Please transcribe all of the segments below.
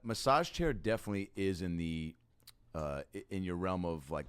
Massage chair definitely is in the in your realm of like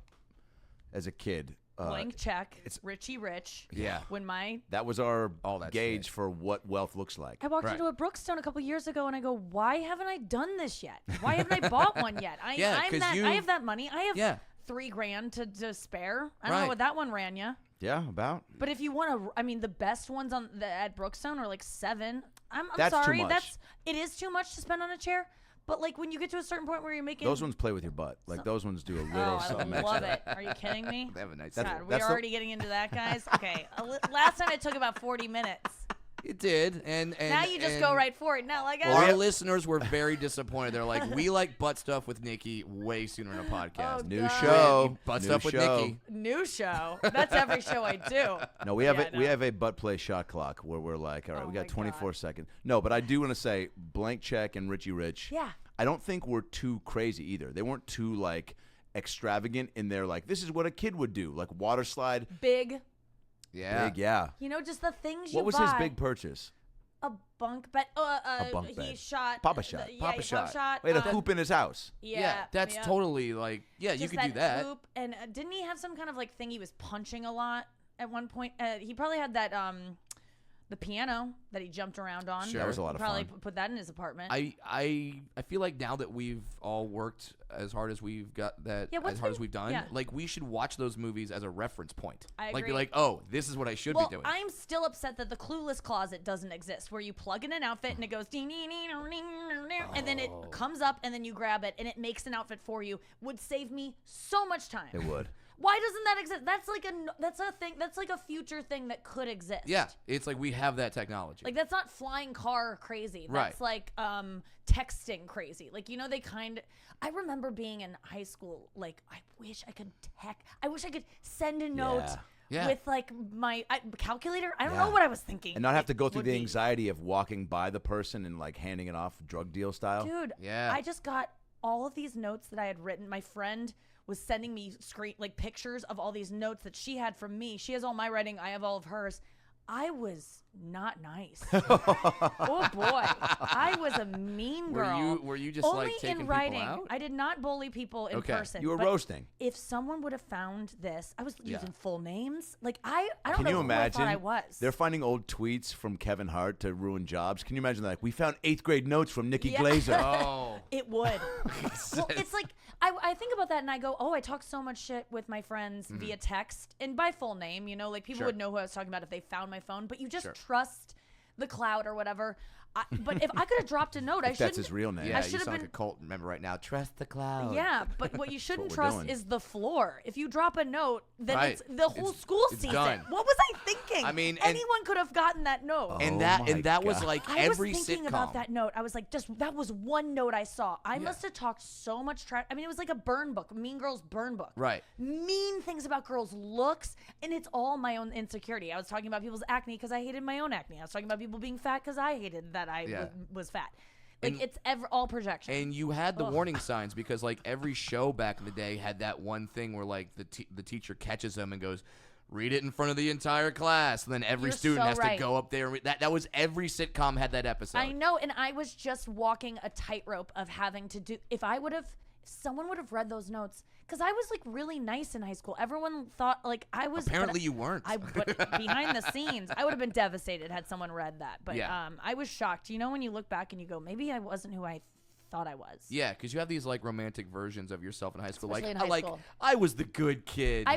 as a kid. Blank check. It's Richie Rich. Yeah. When that was our that gauge shit. for what wealth looks like. I walked into a Brookstone a couple years ago and I go, why haven't I done this yet? Why haven't I bought one yet? I have that money. I have $3,000 to spare. I don't know what that one ran you. Yeah, about. But if you want to, I mean, the best ones at Brookstone are like $7. I'm That's sorry, too much. It is too much to spend on a chair. But like when you get to a certain point where you're making those ones play with your butt. Like those ones do a little something I love extra. it. Are you kidding me? They have a nice. God, we're already getting into that, guys. Okay, last time it took about 40 minutes. It did, and now you just go right for it. Now, like our listeners were very disappointed. They're like, we like butt stuff with Nikki way sooner in a podcast. New show, butt stuff with Nikki. New show. That's every show I do. No, we have a butt play shot clock where we're like, all right, we got 24 seconds. No, but I do want to say, Blank Check and Richie Rich. Yeah. I don't think we're too crazy either. They weren't too like extravagant in their like this is what a kid would do, like water slide. Big. Yeah. Big, yeah. You know, just the things What was his big purchase? A bunk bed. A bunk bed. He shot. Papa shot. Papa shot. We had a hoop in his house. Yeah. That's totally like, you could do that. Hoop, and didn't he have some kind of like thing he was punching a lot at one point? He probably had that the piano that he jumped around on. Sure. That was a lot of fun. Probably put that in his apartment. I feel like now that we've all worked as hard as we've got that, as hard as we've done, like we should watch those movies as a reference point. I like agree. be like, oh, this is what I should be doing. I'm still upset that the Clueless closet doesn't exist, where you plug in an outfit and it goes and then it comes up and then you grab it and it makes an outfit for you. Would save me so much time. It would. Why doesn't that exist? That's a thing. That's like a future thing that could exist. Yeah, it's like we have that technology. Like that's not flying car crazy. That's like texting crazy. Like I remember being in high school. Like I wish I could send a note. Yeah. With like my calculator. I don't know what I was thinking. And not have to go through the anxiety of walking by the person and like handing it off drug deal style. Dude, I just got all of these notes that I had written. My friend was sending me pictures of all these notes that she had from me. She has all my writing. I have all of hers. I was not nice. Oh boy, I was a mean girl. Were you just only like taking in writing? People out? I did not bully people in person. You were roasting. If someone would have found this, I was using full names. Like I don't Can know you who imagine? I thought I was. They're finding old tweets from Kevin Hart to ruin jobs. Can you imagine that? Like, we found 8th grade notes from Nikki Glaser. Oh, it would. Well, it's like I think about that and I go, oh, I talk so much shit with my friends via text and by full name. You know, like people would know who I was talking about if they found my phone. But you just trust the cloud or whatever. But if I could have dropped a note, I should. That's his real name. yeah, I you should sound have like a cult member right now. Trust the cloud. Yeah, but what you shouldn't we're trust doing. is the floor. If you drop a note, then Right. the whole school it's sees done. it. What was I thinking? I mean, anyone could have gotten that note. And my that was God. like I every was thinking sitcom. about that note. I was like, that was one note I saw. I must have talked so much trash. I mean, it was like a burn book, Mean Girls burn book. Right. Mean things about girls' looks, and it's all my own insecurity. I was talking about people's acne because I hated my own acne. I was talking about people being fat because I hated that I was fat. Like, And- it's all projection. And you had the warning signs because like every show back in the day had that one thing where like the teacher catches them and goes, read it in front of the entire class. And then every You're student so has right. to go up there and that was every sitcom had that episode. I know, and I was just walking a tightrope of having to do. If someone would have read those notes, because I was like really nice in high school. Everyone thought like I was. Apparently you weren't. But behind the scenes, I would have been devastated had someone read that. But I was shocked. You know, when you look back and you go, maybe I wasn't who I thought I was. Yeah, because you have these like romantic versions of yourself in high school. Especially like, in high school. I was the good kid.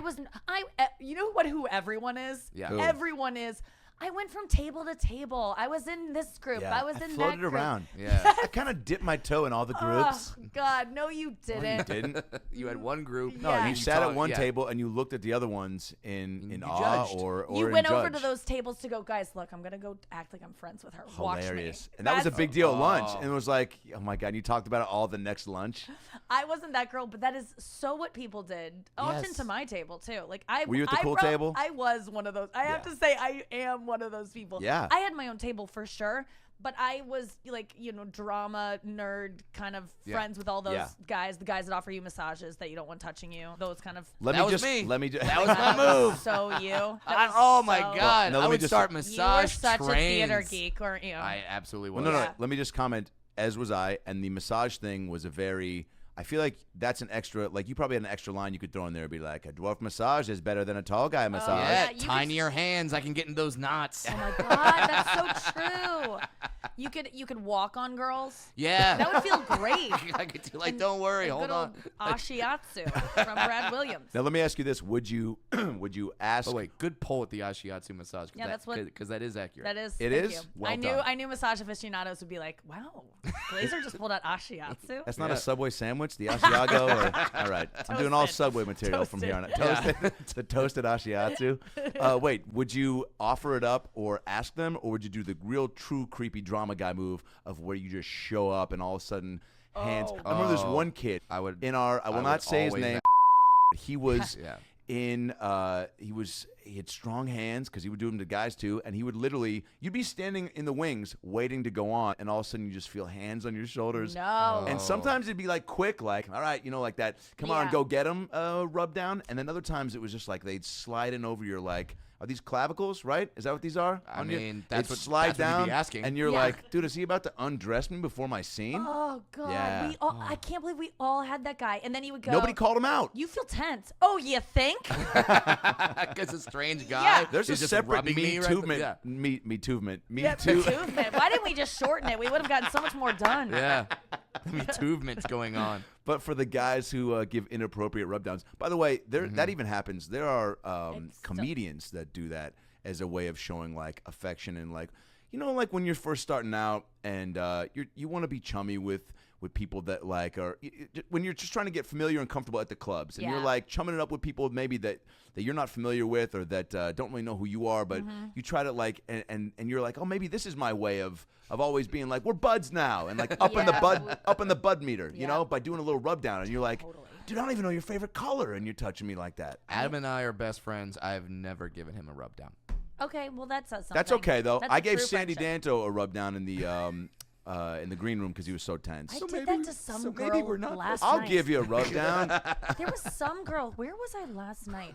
You know what? Who everyone is? Yeah. Who? Everyone is. I went from table to table. I was in this group. Yeah. I was in that floated group. around. Yeah. I kind of dipped my toe in all the groups. Oh God, no, you didn't. You didn't? You had one group. No, Yeah. you sat at one yeah. table and you looked at the other ones in You awe judged. or You in went over judge. to those tables to go, guys, look, I'm going to go act like I'm friends with her. Watch me. Hilarious. And that was a big deal at lunch. And it was like, oh my God, you talked about it all the next lunch. I wasn't that girl, but that is so what people did. Often Yes. to my table, too. Like Were you at the cool table? I was one of those. I have to say, I am one of those people. Yeah. I had my own table for sure. But I was like, drama nerd kind of friends with all those guys, the guys that offer you massages that you don't want touching you, those kind of. That was me. Let me just. That was my move. So you. Oh my God! No, I let me would just- start You were massage such trains. a theater geek, weren't you? I absolutely Well, was. no. Yeah. Let me just comment. as was I, and the massage thing was a very. I feel like that's an extra. Like you probably had an extra line you could throw in there, and be like, a dwarf massage is better than a tall guy massage. Yeah, you tinier hands. I can get in those knots. Oh my God, that's so true. You could walk on girls. Yeah. That would feel great. I could do like, don't worry, hold on. Ashiatsu from Brad Williams. Now let me ask you this: would you ask? Oh wait, good pull with the Ashiatsu massage. Yeah, that's what- because that is accurate. That is. It thank is? you. Well I done. knew massage aficionados would be like, wow, Glaser just pulled out Ashiatsu. That's not a Subway sandwich, the Asiago. All right, I'm doing all Toasted. Subway material from here on out. Toasted. Toasted, the toasted Asiatsu. Wait, would you offer it up or ask them, or would you do the real, true, creepy drama guy move of where you just show up and all of a sudden hands? I remember there's one kid I would. in our. I will not say his always name. He was Yeah. in. He had strong hands because he would do them to guys too, and he would literally. You'd be standing in the wings waiting to go on, and all of a sudden you just feel hands on your shoulders. No. And sometimes it'd be like quick, like, all right, like that, come on, Yeah. go get him, rub down. And then other times it was just like they'd slide in over your, like, are these clavicles, right? Is that what these are? I On your- mean, that's they'd what- slide that's what you'd down, be asking. and you're Yeah. like, dude, is he about to undress me before my scene? Oh God, Yeah. I can't believe we all had that guy. And then he would go. Nobody called him out. You feel tense. Oh, you think? Because a strange guy. Yeah. There's a is just separate rubbing Me me right Too-ment. yeah. Me Too-ment. Me Yeah, Too. movement. Why didn't we just shorten it? We would have gotten so much more done. Yeah. Movement's going on. But for the guys who give inappropriate rubdowns, by the way, there Mm-hmm. that even happens. There are It's so- comedians that do that as a way of showing like affection and like like when you're first starting out and you want to be chummy with people that like are when you're just trying to get familiar and comfortable at the clubs and you're Yeah. like chumming it up with people maybe that you're not familiar with or that don't really know who you are, but you try to like and you're like, oh, maybe this is my way of always being like, we're buds now and like up in the bud meter, Yeah. by doing a little rub down, and you're like, Totally. dude, I don't even know your favorite color, and you're touching me like that. Adam and I are best friends. I have never given him a rub down. Okay, well that says something. That's okay though. That's I a gave true Sandy friendship. Danto a rub down in the green room because he was so tense. I did that to some girl maybe we're not last I'll night. give you a rub down. There was some girl. Where was I last night?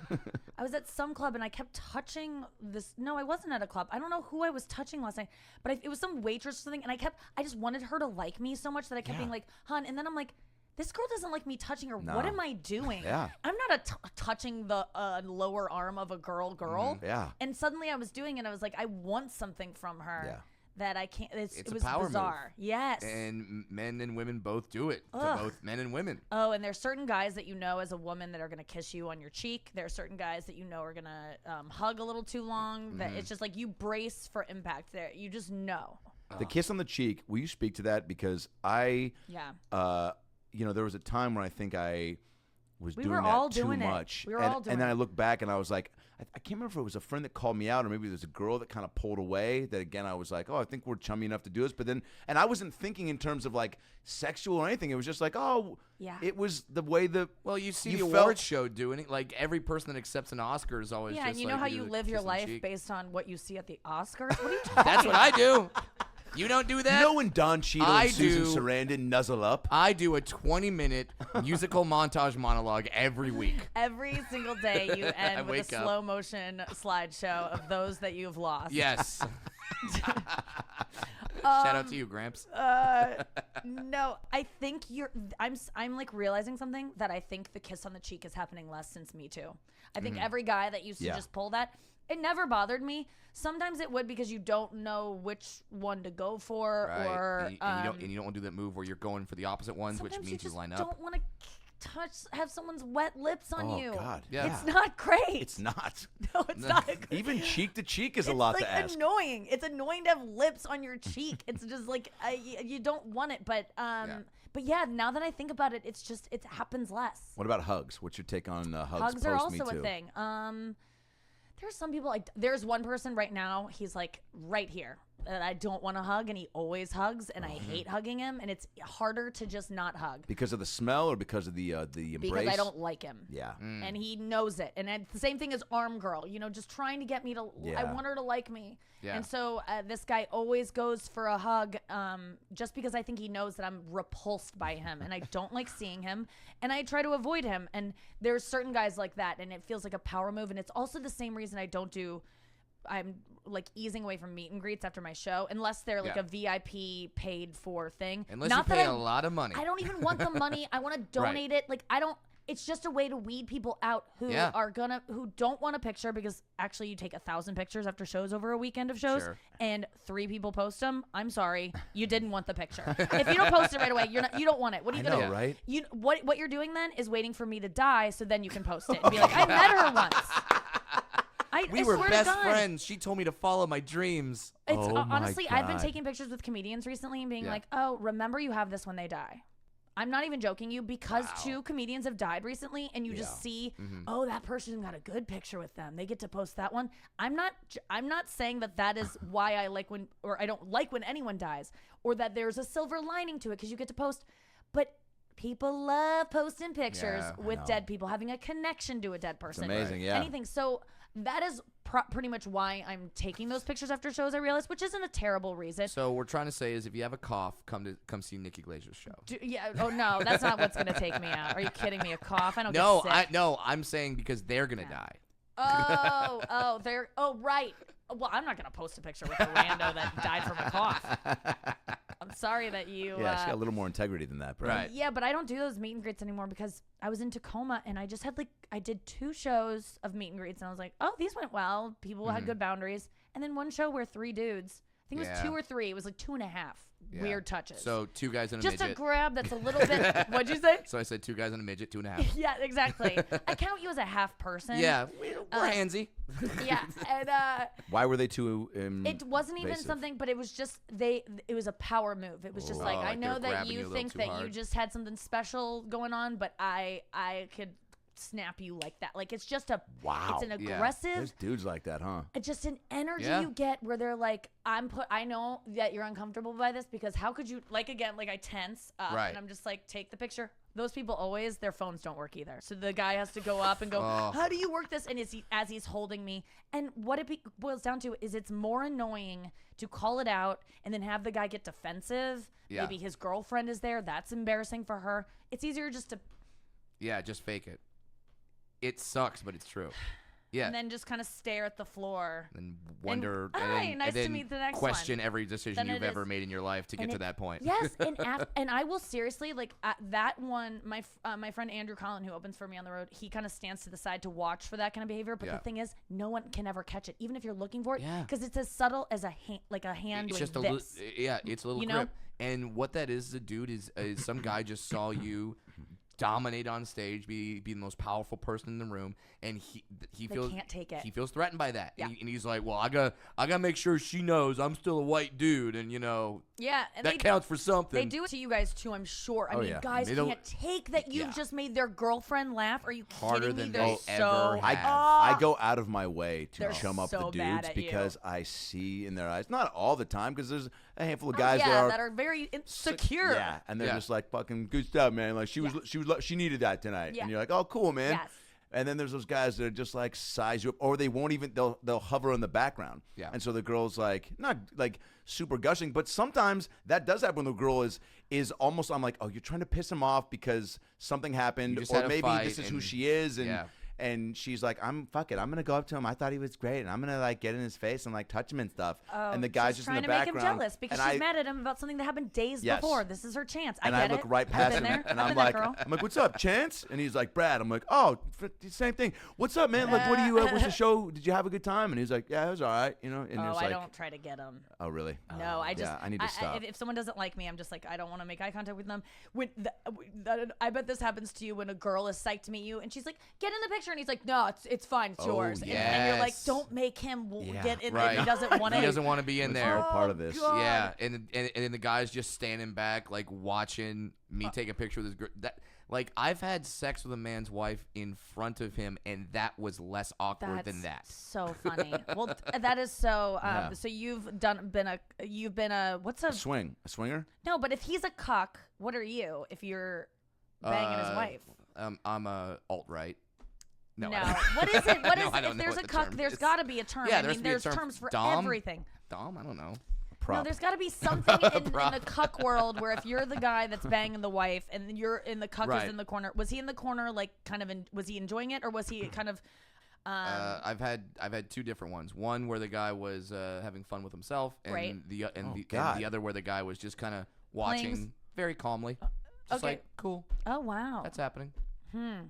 I was at some club and I kept touching this. No, I wasn't at a club. I don't know who I was touching last night, but it was some waitress or something. And I just wanted her to like me so much that I kept being like, "Hun," and then I'm like, this girl doesn't like me touching her. No. What am I doing? Yeah. I'm not touching the lower arm of a girl. Yeah. And suddenly I was doing it. And I was like, I want something from her Yeah. that I can't. It's it a was power move. bizarre. Yes. And men and women both do it to Ugh. both men and women. Oh, and there's certain guys that you know as a woman that are going to kiss you on your cheek. There are certain guys that you know are going to hug a little too long. That it's just like you brace for impact there. You just know. The kiss on the cheek. Will you speak to that? Because I, Yeah. there was a time where I think I was We doing were that all too doing it. much. We were and, all doing and then it. I look back and I was like, I can't remember if it was a friend that called me out or maybe it was a girl that kind of pulled away. That again, I was like, oh, I think we're chummy enough to do this. But then, and I wasn't thinking in terms of like sexual or anything. It was just like, oh, Yeah. it was the way the Well, you see You the felt- awards show doing it. Like every person that accepts an Oscar is always Yeah, just and you like, know how you do live a your kiss on the life cheek. based on what you see at the Oscars? What are you talking That's what I do. You don't do that? You know when Don Cheadle I and Susan do. Sarandon nuzzle up? I do a 20-minute musical montage monologue every week. Every single day you end with wake a up. slow motion slideshow of those that you've lost. Yes. Shout out to you, Gramps. No, I think I'm like realizing something that I think the kiss on the cheek is happening less since Me Too. I think every guy that used to Yeah. just pull that, it never bothered me. Sometimes it would because you don't know which one to go for, Right. or and you don't want to do that move where you're going for the opposite ones, which sometimes means you you just line up. don't want to have someone's wet lips on Oh, you. God. Yeah. It's not great. It's not. No, it's not. Even cheek to cheek is a It's lot like to ask. annoying. It's annoying to have lips on your cheek. It's just like you don't want it, but But yeah, now that I think about it, it's just it happens less. What about hugs? What's your take on hugs? Hugs are post Me also Too? a thing. There's some people like there's one person right now. He's like right here. And I don't want to hug, and he always hugs, and I hate hugging him, and it's harder to just not hug Because of the smell or because of the embrace? because I don't like him. Yeah. And he knows it. And it's the same thing as Arm Girl, just trying to get me to, I Yeah. want her to like me. Yeah. And so this guy always goes for a hug just because I think he knows that I'm repulsed by him and I don't like seeing him and I try to avoid him. And there's certain guys like that and it feels like a power move. And it's also the same reason I don't do like easing away from meet and greets after my show, unless they're like a VIP paid for thing. Unless you pay a lot of money. I don't even want the money. I want to donate it. Like I don't. It's just a way to weed people out who who don't want a picture, because actually you take 1,000 pictures after shows over a weekend of shows, and 3 people post them. I'm sorry, you didn't want the picture. If you don't post it right away, you don't want it. What are you gonna do? Right? What you're doing then is waiting for me to die, so then you can post it and be like, I met her once. We were best friends. She told me to follow my dreams. It's honestly, I've been taking pictures with comedians recently and being like, oh, remember you have this when they die. I'm not even joking you, because 2 comedians have died recently, and you just see, oh, that person got a good picture with them. They get to post that one. I'm not saying that is why I like when, or I don't like when anyone dies, or that there's a silver lining to it because you get to post. But people love posting pictures with dead people, having a connection to a dead person. It's amazing, anything. So that is pretty much why I'm taking those pictures after shows, I realize, which isn't a terrible reason. So what we're trying to say is, if you have a cough, come see Nikki Glaser's show. Oh no, that's not what's gonna take me out. Are you kidding me? A cough? I don't get sick. I'm saying because they're gonna die. Right. Well, I'm not gonna post a picture with a rando that died from a cough. I'm sorry that you. Yeah, she got a little more integrity than that, bro. Right. Yeah, but I don't do those meet and greets anymore because I was in Tacoma and I just had I did 2 shows of meet and greets, and I was like, oh, these went well. People had good boundaries, and then one show where 3 dudes. I think it was 2 or 3. It was like 2.5 weird touches. So 2 guys and a just midget. Just a grab that's a little bit. What'd you say? So I said 2 guys and a midget, 2.5. Yeah, exactly. I count you as a half person. Yeah, we're handsy. Yeah, and why were they too? It wasn't even something, but it was just it was a power move. It was just like, I know that you think that you just had something special going on, but I could snap you like that. Like, it's just it's an aggressive. There's dudes like that, huh? It's just an energy you get where they're like, I know that you're uncomfortable by this, because how could you, like, again, like I tense up and I'm just like, take the picture. Those people always, their phones don't work either. So the guy has to go up and go, how do you work this? And as he's holding me. And what it boils down to is, it's more annoying to call it out and then have the guy get defensive. Yeah. Maybe his girlfriend is there. That's embarrassing for her. It's easier just to. Yeah, just fake it. It sucks, but it's true. Yeah. And then just kind of stare at the floor. And wonder. Nice to meet the next question one. every decision you've ever made in your life to get to that point. Yes. And I will seriously, like, that one, my friend Andrew Collin, who opens for me on the road, he kind of stands to the side to watch for that kind of behavior. But the thing is, no one can ever catch it, even if you're looking for it. Because it's as subtle as a hand it's like just this. It's a little grip. And what that is, a dude, is some guy just saw you dominate on stage, be the most powerful person in the room, and he feels can't take it. He feels threatened by that, and he's like, well, I gotta make sure she knows I'm still a white dude, and and that counts for something. They do it to you guys too, I'm sure. I mean, guys can't take that you've just made their girlfriend laugh. Are you kidding me? They're so I go out of my way to chum up the dudes because I see in their eyes, not all the time, because there's a handful of guys that are very insecure. Yeah, and they're just like, fucking good stuff, man. Like, she needed that tonight, and you're like, oh, cool, man. Yes. And then there's those guys that are just like size you up, or they won't even, they'll hover in the background. Yeah. And so the girl's like, not like super gushing, but sometimes that does happen when the girl is almost, I'm like, oh, you're trying to piss him off because something happened, or maybe this is who she is, and she's like, fuck it, I'm gonna go up to him. I thought he was great, and I'm gonna like get in his face and like touch him and stuff. And the guy's just in the background trying to make him jealous because she's mad at him about something that happened days before. This is her chance. I look right past him, and I'm like, what's up, Chance? And he's like, Brad. I'm like, oh, same thing. What's up, man? Like, what do you? What's the show? Did you have a good time? And he's like, yeah, it was all right, And I don't try to get him. Oh, really? No, I just. I need to stop. If someone doesn't like me, I'm just like, I don't want to make eye contact with them. I bet this happens to you when a girl is psyched to meet you, and she's like, get in the picture, and he's like, no, it's fine, it's yours. Yes. And you're like, don't make him get in if he doesn't want to. He doesn't want to be in there. Part of this. God. Yeah, and then the guy's just standing back, like watching me take a picture with his girl. Like, I've had sex with a man's wife in front of him, and that was less awkward than that. So funny. Well, that is so. So you've been a what's a swinger? No, but if he's a cuck, what are you? If you're banging his wife? I'm a alt-right. No. What is it? What is I don't if know there's what a the cuck, term there's is. got to be a term. Yeah, I mean, there's terms for everything. Dom? I don't know. No, there's got to be something in the cuck world where if you're the guy that's banging the wife and you're in the cuck is in the corner. Was he in the corner, like, kind of was he enjoying it, or was he kind of I've had two different ones. One where the guy was having fun with himself, and Right. the other where the guy was just kind of watching Playing very calmly, just okay. like cool, Oh wow. that's happening.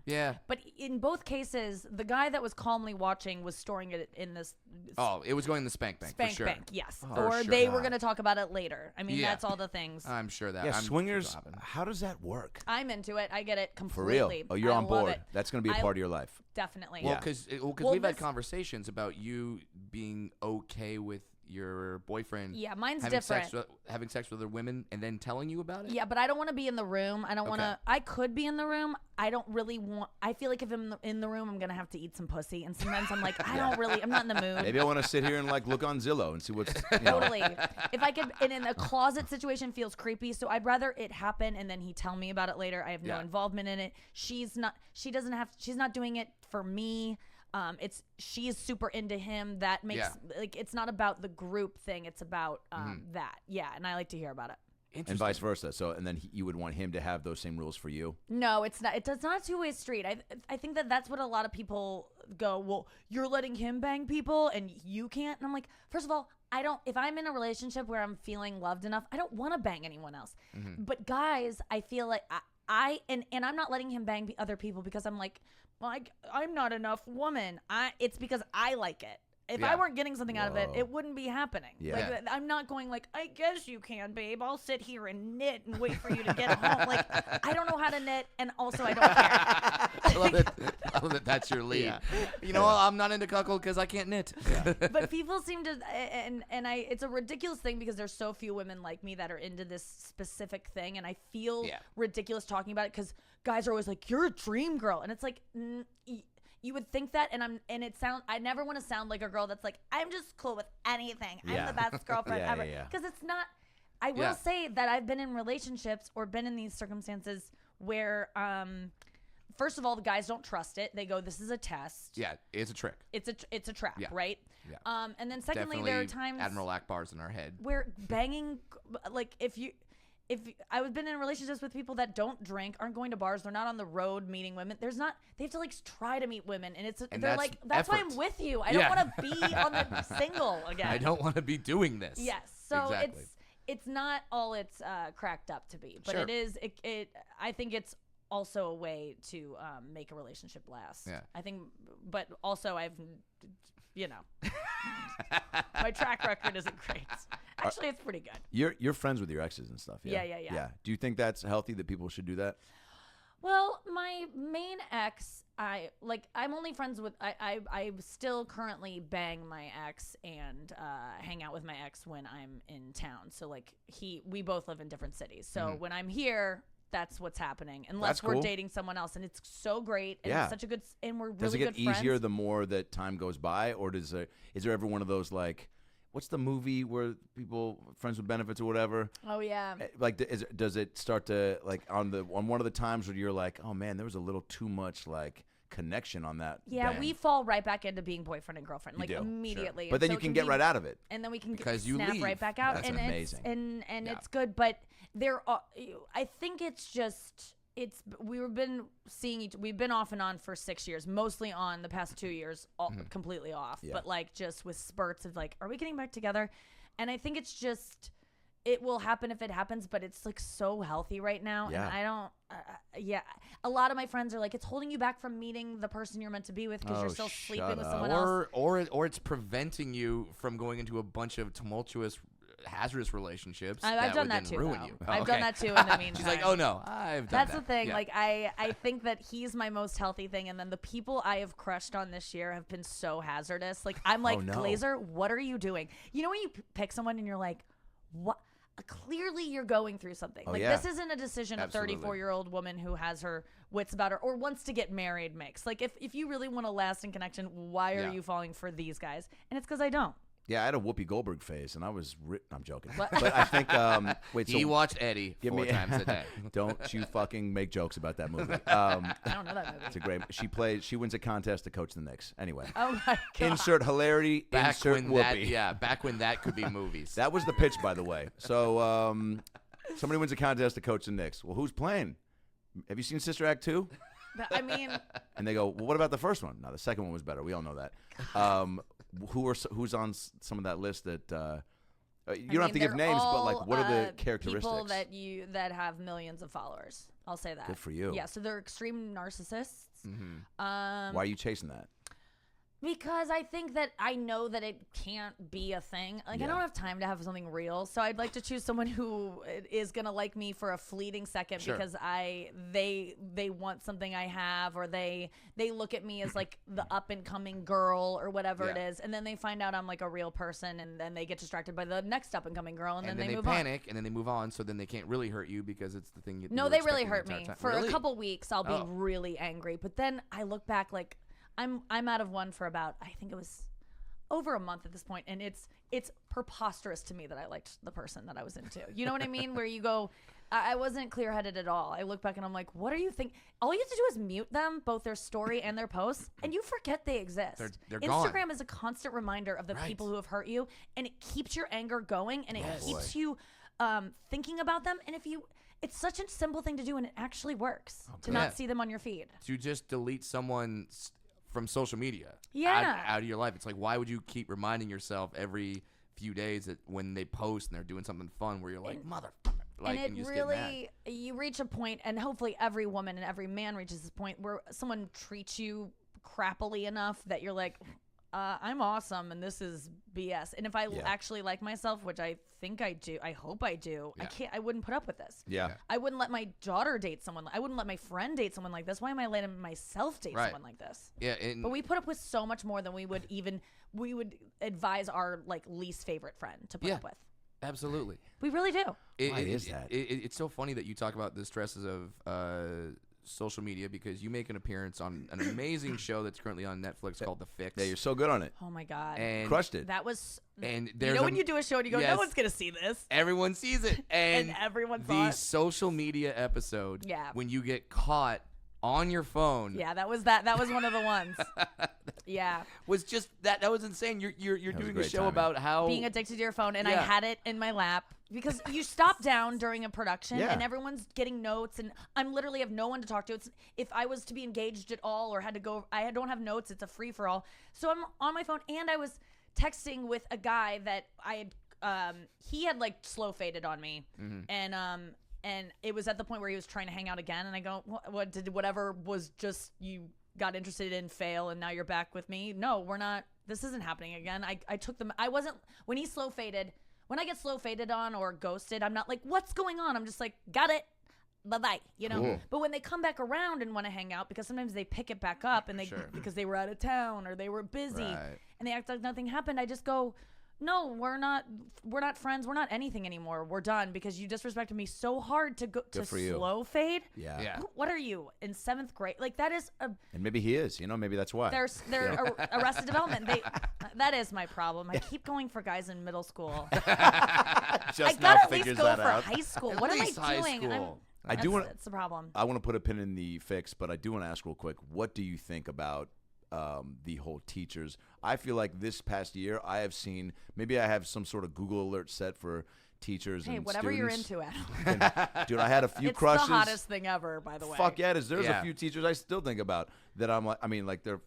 Yeah. But in both cases, the guy that was calmly watching was storing it in this Oh, it was going in the spank bank spank for sure. bank, yes. For Or sure. they were going to talk about it later. I mean, Yeah. that's all the things. I'm sure that. Yeah, I'm swingers. Sure that'll happen. How does that work? I'm into it. I get it For completely. real? Oh, you're I on love board. it. That's going to be a I- part of your life. Definitely. Well, Yeah. because Well, we've had this- conversations about you being okay with your boyfriend. Yeah, mine's having different. having sex with other women and then telling you about it. Yeah, but I don't want to be in the room. I don't want Okay. to. I could be in the room. I don't really want. I feel like if I'm in the room, I'm gonna have to eat some pussy. And sometimes I'm like, I don't really. I'm not in the mood. Maybe I want to sit here and like look on Zillow and see what's you know. Totally. If I could, and in a closet situation feels creepy. So I'd rather it happen and then he tell me about it later. I have no Yeah. involvement in it. She's not. She doesn't have. She's not doing it for me. She's super into him. That makes like it's not about the group thing. It's about that. Yeah, and I like to hear about it. And vice versa. So, and then you would want him to have those same rules for you. No, it's not. It's not a two-way street. I think that's what a lot of people go. Well, you're letting him bang people and you can't. And I'm like, first of all, I don't. If I'm in a relationship where I'm feeling loved enough, I don't want to bang anyone else. But guys, I feel like and I'm not letting him bang other people because I'm like I'm not enough woman. It's because I like it. If I weren't getting something out of it, Whoa. it wouldn't be happening. Yeah. Like, I'm not going like, I guess you can, babe. I'll sit here and knit and wait for you to get home. Like, I don't know how to knit, and also I don't care. I love that that's your lead. Yeah. You know, I'm not into cuckold because I can't knit. But people seem to, it's a ridiculous thing because there's so few women like me that are into this specific thing, and I feel ridiculous talking about it because guys are always like, "You're a dream girl," and it's like. You would think that, I never want to sound like a girl that's like, I'm just cool with anything. I'm the best girlfriend ever. Because it's not, I will say that I've been in relationships or been in these circumstances where, first of all, the guys don't trust it. They go, this is a test. Yeah, it's a trick. It's a trap, right? Yeah. And then secondly, Definitely there are times Admiral Akbar's in our head. where banging, like if I've been in relationships with people that don't drink, aren't going to bars, they're not on the road meeting women. They have to like try to meet women, and they're like, that's why I'm with you. I don't want to be on the single again. I don't want to be doing this. Yes, so Exactly. it's not all it's cracked up to be, but Sure. it is. I think it's also a way to make a relationship last. Yeah. I think, but also my track record isn't great. Actually, it's pretty good. You're friends with your exes and stuff. Yeah. Yeah. Do you think that's healthy that people should do that? Well, my main ex, I'm only friends with, I still currently bang my ex and hang out with my ex when I'm in town. So like we both live in different cities. So when I'm here, that's what's happening. Unless That's we're cool. dating someone else, and it's so great and it's such a good, and we're really Does it get good friends. easier the more that time goes by, or is there ever one of those like, what's the movie where people friends with benefits or whatever? Oh yeah. Like, does it start to like on one of the times where you're like, oh man, there was a little too much like connection on that. Yeah, bang. we fall right back into being boifriend and girlfriend, You like do, sure. immediately. But And then so you it can get be- right out of it. and then we can Because you snap leave. right back out. That's and amazing. And it's good, but I think it's just we've been off and on for 6 years, mostly on the past 2 years, completely off. Yeah. But like just with spurts of like, are we getting back together? And I think it's just. It will happen if it happens, but it's like so healthy right now. Yeah. And I don't, a lot of my friends are like, it's holding you back from meeting the person you're meant to be with because you're still shut sleeping with up. someone else. Or it's preventing you from going into a bunch of tumultuous, hazardous relationships. I've done would that then too. ruin though. you. I've Okay. done that too in the meantime. She's like, oh no, I've done That's that. the thing. Yeah. Like I think that he's my most healthy thing, and then the people I have crushed on this year have been so hazardous. Like I'm like, no. Glaser, what are you doing? You know when you pick someone and you're like, what? Clearly you're going through something. Oh, like yeah. this isn't a decision Absolutely. a 34-year-old woman who has her wits about her or wants to get married makes. Like if you really want a lasting connection, why are Yeah. you falling for these guys? And it's because I don't. Yeah, I had a Whoopi Goldberg phase, and I was. I'm joking, What? but I think. Wait, so He watched Eddie give 4 me- times a day. don't you fucking make jokes about that movie. I don't know that movie. It's a great. She wins a contest to coach the Knicks. Anyway, Oh my god. insert hilarity. Back insert when Whoopi. back when that could be movies. That was the pitch, by the way. So somebody wins a contest to coach the Knicks. Well, who's playing? Have you seen Sister Act 2? I mean, And they go, well, what about the first one? No, the second one was better. We all know that. Who's on some of that list that you don't have to give names, but like, what are the characteristics? People that have millions of followers. I'll say that. Good for you. Yeah, so they're extreme narcissists. Mm-hmm. Why are you chasing that? Because I think that I know that it can't be a thing. Like, I don't have time to have something real. So I'd like to choose someone who is going to like me for a fleeting second because they want something I have, or they look at me as like the up and coming girl or whatever it is. And then they find out I'm like a real person, and then they get distracted by the next up and coming girl, and then they move panic, on. and then they move on, so then they can't really hurt you because it's the thing you No, were they really expecting hurt the entire me. time. For Really? a couple weeks, I'll be really angry. But then I look back like, I'm out of one for about, I think it was over a month at this point, and it's preposterous to me that I liked the person that I was into. You know what I mean? Where you go, I wasn't clear-headed at all. I look back and I'm like, what are you thinking? All you have to do is mute them, both their story and their posts, and you forget they exist. They're Instagram gone. is a constant reminder of the people who have hurt you, and it keeps your anger going, and it keeps you thinking about them. And it's such a simple thing to do, and it actually works to not see them on your feed. To just delete someone from social media out of your life. It's like, why would you keep reminding yourself every few days that when they post and they're doing something fun where you're like, motherfucker. Like, and you just really, get mad. you reach a point, and hopefully every woman and every man reaches this point where someone treats you crappily enough that you're like, I'm awesome, and this is BS. And if I actually like myself, which I think I do, I hope I do, I wouldn't put up with this. Yeah. I wouldn't let my daughter date someone. I wouldn't let my friend date someone like this. Why am I letting myself date someone like this? Yeah. But we put up with so much more than we would advise our like least favorite friend to put up with. Absolutely. We really do. Why is that? It's so funny that you talk about the stresses of social media, because you make an appearance on an amazing show that's currently on Netflix called The Fix. Yeah, you're so good on it. Oh my God. And crushed it. That was, and you know when you do a show and you go, no one's going to see this. Everyone sees it. And everyone saw the it. social media episode, Yeah. when you get caught on your phone. Yeah, that was one of the ones. Yeah. Was just that was insane. You're doing a show timing. about how being addicted to your phone, and I had it in my lap because you stop down during a production and everyone's getting notes, and I'm literally have no one to talk to. It's if I was to be engaged at all or had to go, I don't have notes. It's a free for all. So I'm on my phone, and I was texting with a guy that I had he had like slow faded on me, and it was at the point where he was trying to hang out again, and I go, what did whatever was just you got interested in fail, and now you're back with me? No, we're not. This isn't happening again. I took them. I wasn't when he slow faded. When I get slow faded on or ghosted, I'm not like, what's going on? I'm just like, got it. Bye-bye, you know? Cool. But when they come back around and want to hang out, because sometimes they pick it back up and because they were out of town or they were busy and they act like nothing happened, I just go, no, we're not friends. We're not anything anymore. We're done because you disrespected me so hard to go to slow fade. Yeah. What are you in 7th grade? Like that is a. And maybe he is. You know, maybe that's why. They're Arrested Development. That is my problem. I keep going for guys in middle school. Just I now gotta at figures least go that for out. high school. At What am I least high doing? school. I do want. That's the problem. I want to put a pin in the fix, but I do want to ask real quick. What do you think about the whole teachers? I feel like this past year I have seen. Maybe I have some sort of Google alert set for teachers and whatever students. you're into, Adam. Dude, I had a few It's crushes. the hottest thing ever, by the way. Fuck yeah, it is. There's Yeah. a few teachers I still think about that I'm like. I mean, like they're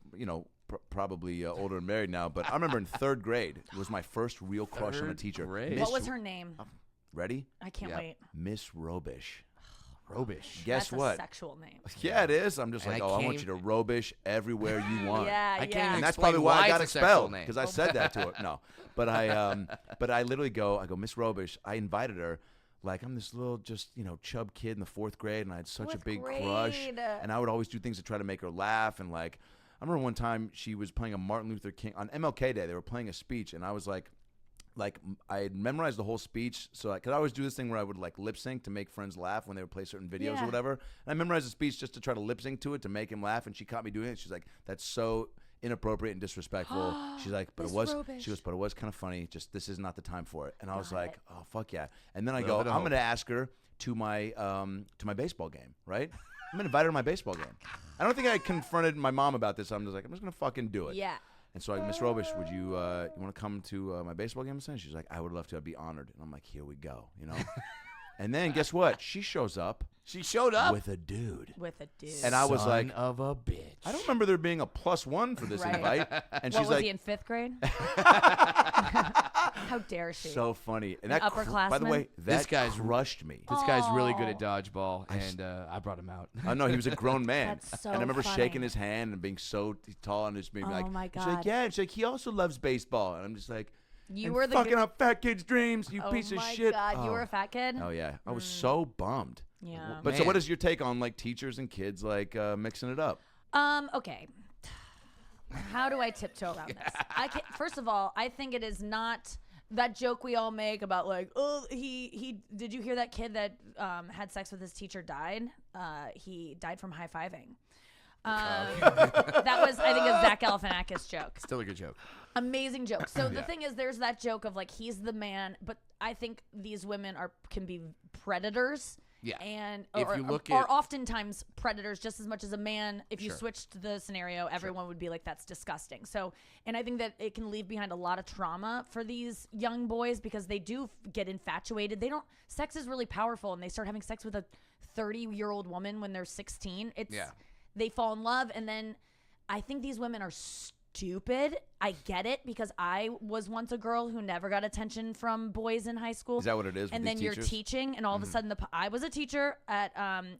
probably older and married now. But I remember in 3rd grade it was my first real crush on a teacher. grade. Miss- What was her name? Ready? I can't wait. Miss Robish. Robish. Guess That's what? a sexual name. Yeah, it is. I'm just And like, I I want came- you to Robish everywhere you want. Yeah, I can't yeah. even And that's explain probably why I why got it's a sexual expelled name. because I said that to her. No, but I literally go, Miss Robish. I invited her, like I'm this little chub kid in the 4th grade, and I had such a Fourth big grade. crush, and I would always do things to try to make her laugh, and like I remember one time she was playing a Martin Luther King on MLK Day. They were playing a speech, and I was like I had memorized the whole speech, so because I always do this thing where I would like lip sync to make friends laugh when they would play certain videos Yeah. or whatever. And I memorized the speech just to try to lip sync to it to make him laugh, and she caught me doing it. She's like, "That's so inappropriate and disrespectful." She's like, "But Miss it was." Robish. She goes, "But it was kind of funny. Just this is not the time for it." And I was Got like, it. "Oh fuck yeah!" And then I Little go, bit of "I'm hope. going to ask her to my baseball game, right?" I'm gonna invite her to my baseball game. I don't think I confronted my mom about this. I'm just like, I'm just gonna fucking do it. Yeah. And so, like, Miss Robish, would you want to come to my baseball game? And she's like, I would love to. I'd be honored. And I'm like, here we go, And then guess what? She shows up. She showed up with a dude. And I was like, son of a bitch. I don't remember there being a +1 for this invite. And what, she's was like, he in 5th grade? How dare she? So funny. And An that upperclassman? by the way, that This guy's crushed me. This guy's really good at dodgeball, and I brought him out. Oh no, he was a grown man. That's so and I remember funny. shaking his hand and being so tall and just being like, my she's like, God. yeah. And she's like, he also loves baseball. And I'm just like, You and were the fucking good- up fat kids' dreams, you Oh piece of my shit. God, you were a fat kid? Oh yeah, I was so bummed. Yeah. But so, Man. what is your take on like teachers and kids like mixing it up? Okay. How do I tiptoe around this? First of all, I think it is not that joke we all make about like, oh, he did you hear that kid that had sex with his teacher died? He died from high-fiving. That was, I think, a Zach Galifianakis joke. Still a good joke. Amazing joke. So the thing is, there's that joke of like, he's the man, but I think these women can be predators. Yeah. And If or, you look or at- oftentimes predators just as much as a man. If you Sure. switched the scenario, everyone would be like, that's disgusting. So, and I think that it can leave behind a lot of trauma for these young boys because they do get infatuated. Sex is really powerful, and they start having sex with a 30-year-old woman when they're 16. They fall in love, and then I think these women are stupid. I get it because I was once a girl who never got attention from boys in high school. Is that what it is? And with then these you're teachers? teaching, and all of a sudden, I was a teacher at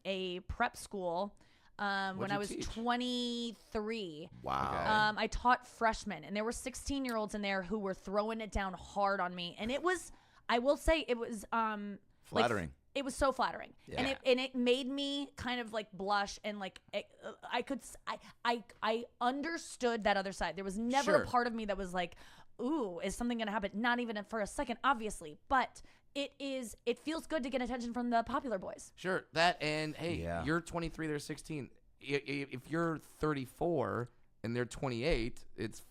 a prep school when you I was teach? 23. Wow. I taught freshmen, and there were 16-year-olds in there who were throwing it down hard on me, and it was, I will say, it was Flattering. it was so flattering, and it made me kind of like blush, and like I understood that other side. There was never Sure. a part of me that was like, ooh, is something gonna happen? Not even for a second, obviously, but it feels good to get attention from the popular boys. Sure. That and hey, Yeah. you're 23, they're 16. If you're 34 and they're 28, it's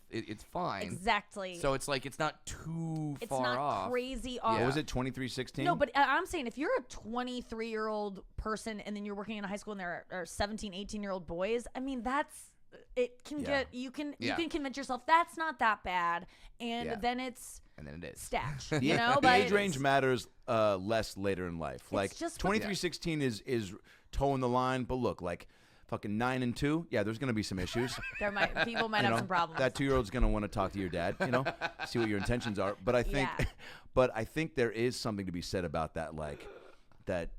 fine. Exactly. So it's like it's not too it's far not off. crazy off. What was it, 2316? No, but I'm saying if you're a 23-year-old person and then you're working in a high school and there are 17, 18-year-old boys, I mean, it can get, you can convince yourself that's not that bad. And then it's And then it is. statch, Yeah, you know? the But age range matters less later in life. Like just 2316 is towing the line, but look, like fucking 9 and 2, yeah, there's gonna be some issues. people might You have know, some problems. That 2-year-old's gonna want to talk to your dad, you know, see what your intentions are. But I think, Yeah. I think there is something to be said about that, like that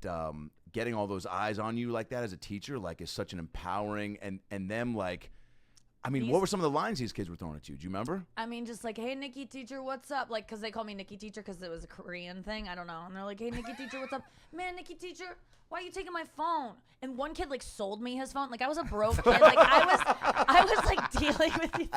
getting all those eyes on you like that as a teacher, like, is such an empowering and them like. I mean, what were some of the lines these kids were throwing at you? Do you remember? I mean, just like, hey, Nikki teacher, what's up? Like, because they call me Nikki teacher because it was a Korean thing. I don't know. And they're like, hey, Nikki teacher, what's up? Man, Nikki teacher, why are you taking my phone? And one kid like sold me his phone. Like I was a broke kid. Like I was like dealing with these,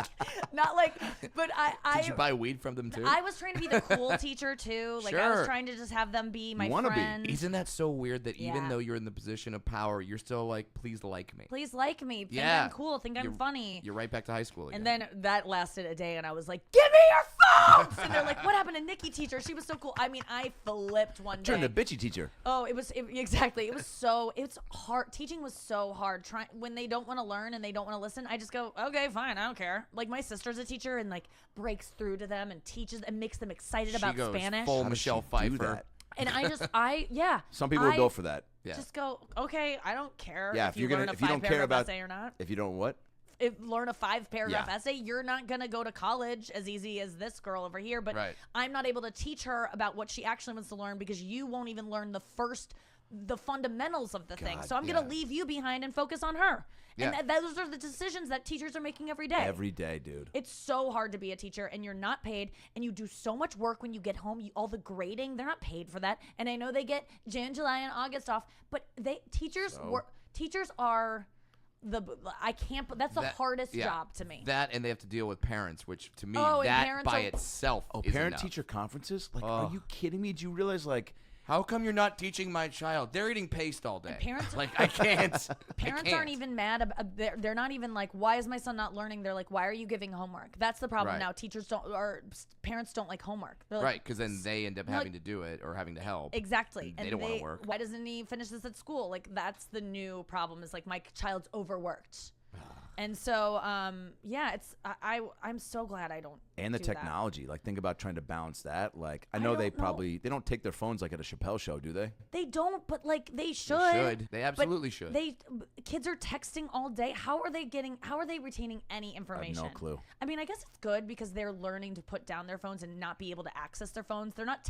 not like, but Did you buy weed from them too? I was trying to be the cool teacher too. Like I was Sure. trying to just have them be my wanna be. friends. Isn't that so weird that even Yeah. though you're in the position of power, you're still like, please like me. Please like me. Think Yeah. I'm cool. Think I'm funny. You're right back to high school again. And then that lasted a day, and I was like, "Give me your phones!" And they're like, "What happened to Nikki teacher? She was so cool." I mean, I flipped one day. Turned a bitchy teacher. Oh, exactly. It's hard. Teaching was so hard. When they don't want to learn and they don't want to listen, I just go, okay, fine, I don't care. Like my sister's a teacher and like breaks through to them and teaches and makes them excited she about goes Spanish. full How does Michelle she do Pfeiffer. that? And Some people would go for that. Yeah. Just go, okay, I don't care Yeah, if if you you're learn gonna, a if you don't care 5-paragraph about essay or not. if you don't what? Learn a 5-paragraph Yeah. essay, you're not going to go to college as easy as this girl over here. But Right. I'm not able to teach her about what she actually wants to learn because you won't even learn the fundamentals of the thing. So I'm going to leave you behind and focus on her. Yeah. And those are the decisions that teachers are making every day. Every day, dude. It's so hard to be a teacher, and you're not paid, and you do so much work when you get home. All the grading, they're not paid for that. And I know they get June, July, and August off, but teachers are that's the hardest job to me. That and they have to deal with parents, which to me, Oh, and that parents by are- itself is enough. Parent-teacher conferences? Like, are you kidding me? Do you realize, like, How come you're not teaching my child? They're eating paste all day. parents- like I can't. Parents aren't even mad about. They're not even like, why is my son not learning? They're like, why are you giving homework? That's the problem Right. now. Parents don't like homework. They're like, Right, because then they end up Like- having to do it or having to help. exactly. They And don't wanna work. Why doesn't he finish this at school? Like that's the new problem. Is like my child's overworked. And so, yeah, I'm so glad I don't. And the do that. technology, like think about trying to balance that. Like I know they don't take their phones like at a Chappelle show, do they? They don't, but like they should. They should. They absolutely should. Kids are texting all day. How are they retaining any information? I have no clue. I mean, I guess it's good because they're learning to put down their phones and not be able to access their phones. They're not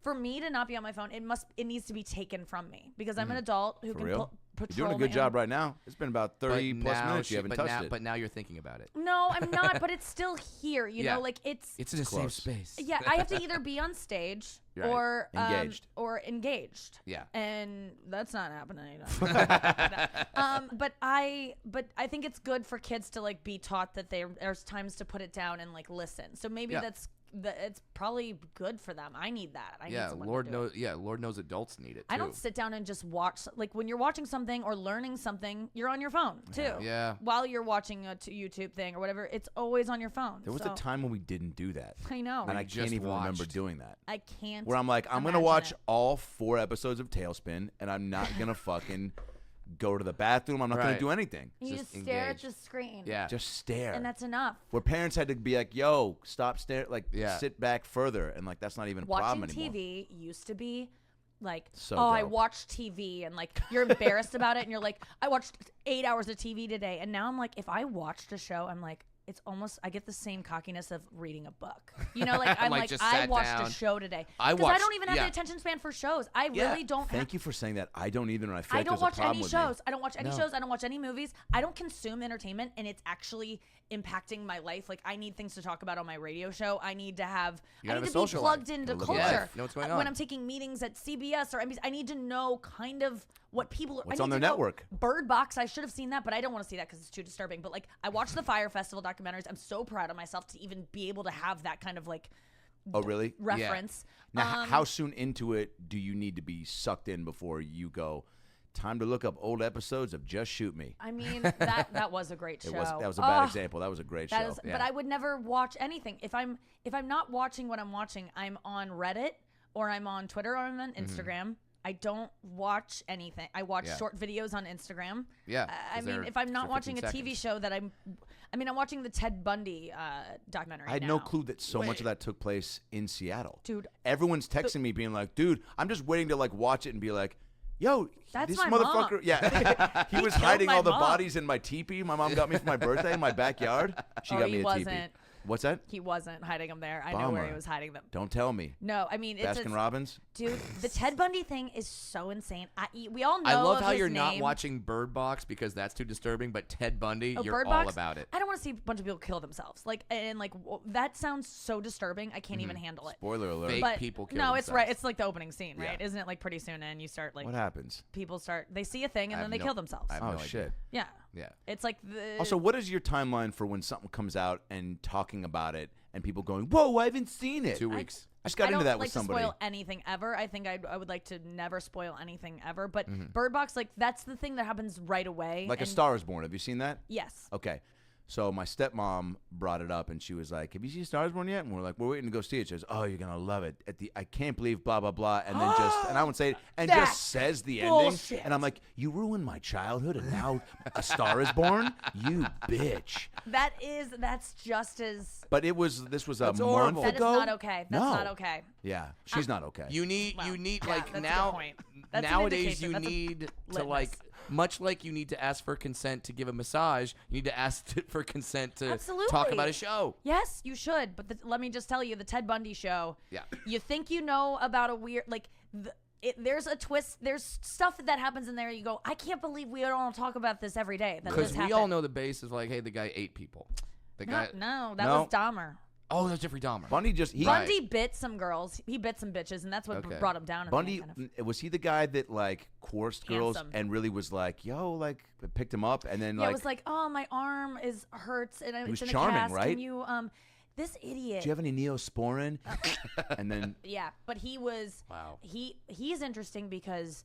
for me to not be on my phone, it needs to be taken from me because I'm an adult who can real? You're patrol doing a good job right now. It's been about 30 plus minutes. You haven't touched it. But now you're thinking about it. No, I'm not. But it's still here. You know, like it's in a safe space. Yeah, I have to either be on stage Right. or Engaged. Yeah. And that's not happening. But I think it's good for kids to like be taught that there's times to put it down and like listen. So maybe it's probably good for them. I need that. I need someone to do it. Yeah, Lord knows adults need it too. I don't sit down and just watch. Like when you're watching something or learning something, you're on your phone too. Yeah. While you're watching a YouTube thing or whatever, it's always on your phone. There was a time when we didn't do that. I know. And I can't even remember doing that. I can't. Where I'm like, I'm going to watch all 4 episodes of Tailspin, and I'm not going to fucking go to the bathroom. I'm not going to do anything. You just stare at the screen. Yeah. Just stare. And that's enough. Where parents had to be like, yo, stop staring. Like, sit back further. And, like, that's not even a problem anymore. Watching TV used to be like, so I dope. watched TV. And, like, you're embarrassed about it. And you're like, I watched 8 hours of TV today. And now I'm like, if I watched a show, I'm like, it's almost, I get the same cockiness of reading a book. You know, like I'm like, I watched a show today. Because I don't even have the attention span for shows. I really don't. Thank you for saying that. I don't either. And I feel I like don't there's watch a problem any with shows. me. I don't watch any shows. I don't watch any movies. I don't consume entertainment, and it's actually impacting my life. Like I need things to talk about on my radio show. I need to have. I need to be plugged into culture. Know what's going on. When I'm taking meetings at CBS or NBC, I need to know kind of what people are. What's on their network? Bird Box. I should have seen that, but I don't want to see that because it's too disturbing. But like, I watched the Fire Festival documentaries. I'm so proud of myself to even be able to have that kind of like. Oh really? Reference. Yeah. Now, how soon into it do you need to be sucked in before you go? Time to look up old episodes of Just Shoot Me. I mean, that was a great show. That was a bad example. That was a great show. But I would never watch anything. If I'm not watching what I'm watching, I'm on Reddit or I'm on Twitter or I'm on Instagram. I don't watch anything. I watch short videos on Instagram. Yeah. I mean, if I'm not watching a TV show that I'm watching the Ted Bundy documentary. I had no clue that so much of that took place in Seattle. Dude. Everyone's texting me being like, dude, I'm just waiting to like watch it and be like, yo, that's this my motherfucker. mom. Yeah. He was hiding my all the mom. bodies in my teepee my mom got me for my birthday in my backyard. She got me a teepee. What's that? He wasn't hiding them there. I know where he was hiding them. Don't tell me. No, I mean, it's Baskin Robbins? Dude, the Ted Bundy thing is so insane. We all know I love how his you're name. not watching Bird Box because that's too disturbing, but Ted Bundy, you're Bird all Box? about it. I don't want to see a bunch of people kill themselves. Like, and like, that sounds so disturbing. I can't even handle it. Spoiler alert. Fake people kill themselves. No, it's right. It's like the opening scene, right? Isn't it like pretty soon and you start like. What happens? People they see a thing and then they kill themselves. Oh, shit. Yeah. Yeah. It's like the. Also, what is your timeline for when something comes out and talking about it and people going, whoa, I haven't seen it? 2 weeks. I just got into that with with somebody. I don't like to spoil anything ever. I think I would like to never spoil anything ever. But Bird Box, like, that's the thing that happens right away. Like A Star is Born. Have you seen that? Yes. Okay. So my stepmom brought it up, and she was like, have you seen Star is Born yet? And we're like, we're waiting to go see it. She goes, oh, you're going to love it. I can't believe blah, blah, blah. And then and I would say it, and just says the bullshit. ending. And I'm like, you ruined my childhood, and now A Star is Born? You bitch. That's just as. But this was a month horrible. That is ago. not okay. That's not okay. Yeah, she's not okay. You need like that's a now good point. That's an nowadays indication. you That's a need to litmus. like much like you need to ask for consent to give a massage, you need to ask for consent to talk about a show. Yes, you should. But let me just tell you, the Ted Bundy show. Yeah. You think you know about a weird there's a twist. There's stuff that happens in there. You go, I can't believe we don't talk about this every day. Because we all know the base is like, hey, the guy ate people. The guy. No, that was Dahmer. Oh, that's Jeffrey Dahmer. Bundy Bundy bit some girls. He bit some bitches, and that's what brought him down. Bundy, was he the guy that like coerced girls and really was like, yo, like picked him up and then it was like, oh, my arm hurts and he was it's in charming, a cast. right? Can you this idiot? Do you have any Neosporin? And then but he was. Wow. He's interesting because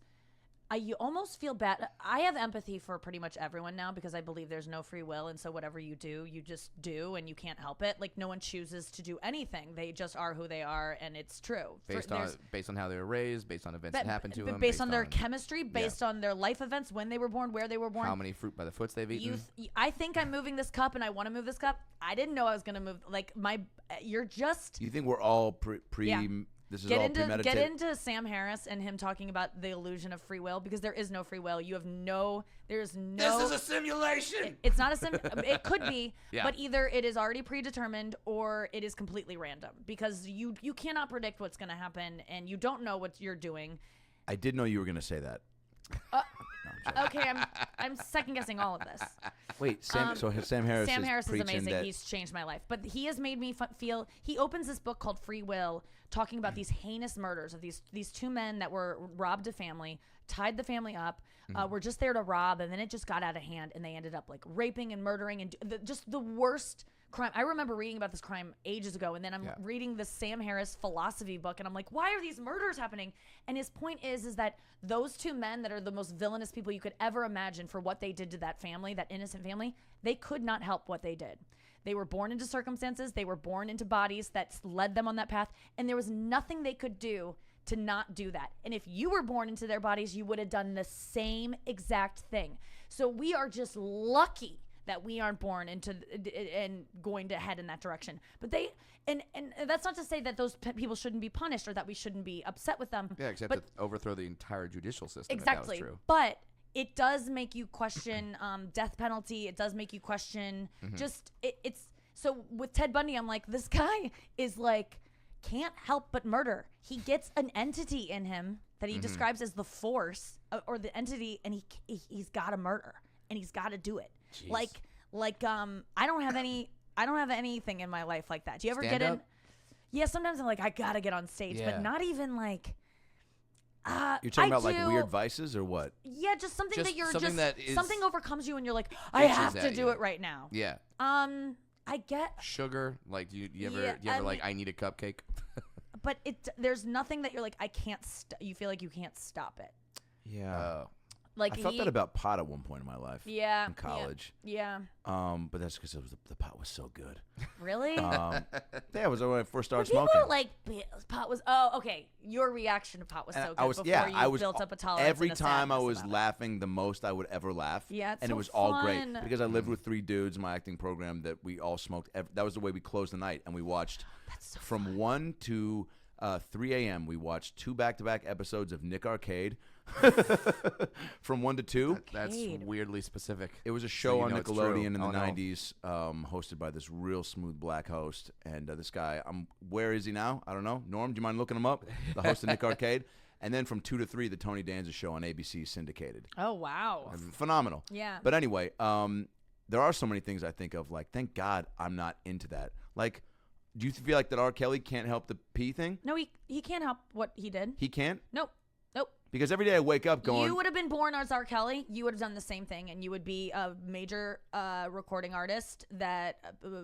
you almost feel bad. I have empathy for pretty much everyone now because I believe there's no free will, and so whatever you do, you just do, and you can't help it. Like no one chooses to do anything; they just are who they are, and it's true. Based on how they were raised, based on events that happened to them, based on their chemistry, based on their life events, when they were born, where they were born, how many fruit by the foots they've eaten. I think I'm moving this cup, and I want to move this cup. I didn't know I was going to move. Like you're just. You think we're all pre? Yeah. This is all premeditated. Get into Sam Harris and him talking about the illusion of free will, because there is no free will. You have there's no. This is a simulation. It's not a sim. It could be, yeah. But either it is already predetermined or it is completely random, because you cannot predict what's going to happen, and you don't know what you're doing. I did know you were going to say that. Okay, I'm second guessing all of this. Wait, Sam Harris. Sam Harris is amazing. That He's changed my life, but he has made me feel. He opens this book called Free Will, talking about these heinous murders of these two men that were robbed a family, tied the family up, were just there to rob, and then it just got out of hand, and they ended up like raping and murdering and just the worst crime. I remember reading about this crime ages ago, and then I'm reading the Sam Harris philosophy book, and I'm like, why are these murders happening? And his point is that those two men that are the most villainous people you could ever imagine for what they did to that family, that innocent family, they could not help what they did. They were born into circumstances, they were born into bodies that led them on that path, and there was nothing they could do to not do that. And if you were born into their bodies, you would have done the same exact thing. So we are just lucky that we aren't born into and going to head in that direction. But they, and that's not to say that those people shouldn't be punished or that we shouldn't be upset with them. Yeah, except to overthrow the entire judicial system. Exactly. If that was true. But it does make you question death penalty. It does make you question just it's. So with Ted Bundy, I'm like, this guy is like, can't help but murder. He gets an entity in him that he describes as the force or the entity, and he's got to murder, and he's got to do it. Jeez. Like I don't have anything in my life like that. Do you ever get in? Yeah, sometimes I'm like, I gotta get on stage, but not even like. You're talking about like weird vices or what? Yeah, just something that you're something that something overcomes you, and you're like, I have to do it right now. Yeah. I get sugar. Like, do you ever like, I need a cupcake? But there's nothing that you're like, I can't. You feel like you can't stop it. Yeah. Like I felt that about pot at one point in my life. Yeah. In college. Yeah. But that's because the pot was so good. Really? Yeah, it was when I first started people smoking. Like pot was. Oh, okay. Your reaction to pot was so good before you built up a tolerance. Every time I was laughing the most I would ever laugh. Yeah, it's and so it was all fun. great because I lived with three dudes in my acting program that we all smoked. That was the way we closed the night, and we watched from 1 to 3 a.m. We watched 2 back-to-back episodes of Nick Arcade. From 1 to 2. That's weirdly specific. It was a show on Nickelodeon in the 90s, hosted by this real smooth black host. And this guy, where is he now? I don't know. Norm, do you mind looking him up? The host of Nick Arcade. And then from 2 to 3, the Tony Danza show on ABC syndicated. Oh, wow. Phenomenal. Yeah. But anyway, there are so many things I think of, like, thank God I'm not into that. Like, do you feel like that R. Kelly can't help the pee thing? No, he can't help what he did. He can't? Nope. Because every day I wake up going... You would have been born as R. Kelly. You would have done the same thing, and you would be a major recording artist that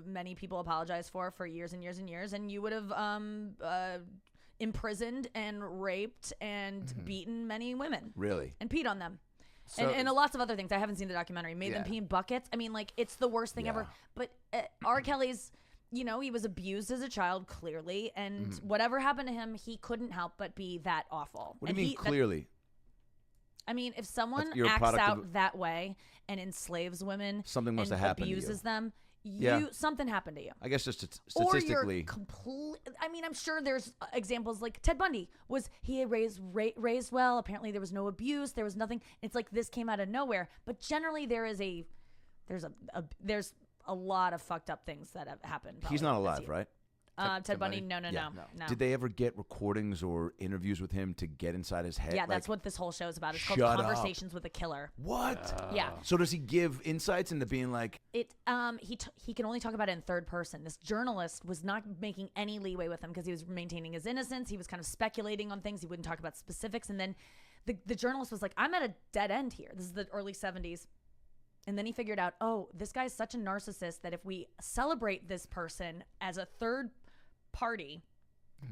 many people apologize for years and years and years, and you would have imprisoned and raped and beaten many women. Really? And peed on them. So, and lots of other things. I haven't seen the documentary. Made them pee in buckets. I mean, like, it's the worst thing ever. But R. Kelly's... You know, he was abused as a child, clearly, and whatever happened to him, he couldn't help but be that awful. What do you mean, clearly? I mean, if someone acts out that way and enslaves women, something must have happened to you. Abuses them, something happened to you. I guess just statistically. I mean, I'm sure there's examples like Ted Bundy he raised well. Apparently, there was no abuse. There was nothing. It's like this came out of nowhere. But generally, there's a lot of fucked up things that have happened. He's not alive, right? Ted Bundy? No. Did they ever get recordings or interviews with him to get inside his head? Yeah, that's what this whole show is about. It's called Conversations with a Killer. What? Yeah. So does he give insights into being like... He can only talk about it in third person. This journalist was not making any leeway with him because he was maintaining his innocence. He was kind of speculating on things. He wouldn't talk about specifics. And then the journalist was like, I'm at a dead end here. This is the early 70s. And then he figured out, this guy's such a narcissist that if we celebrate this person as a third party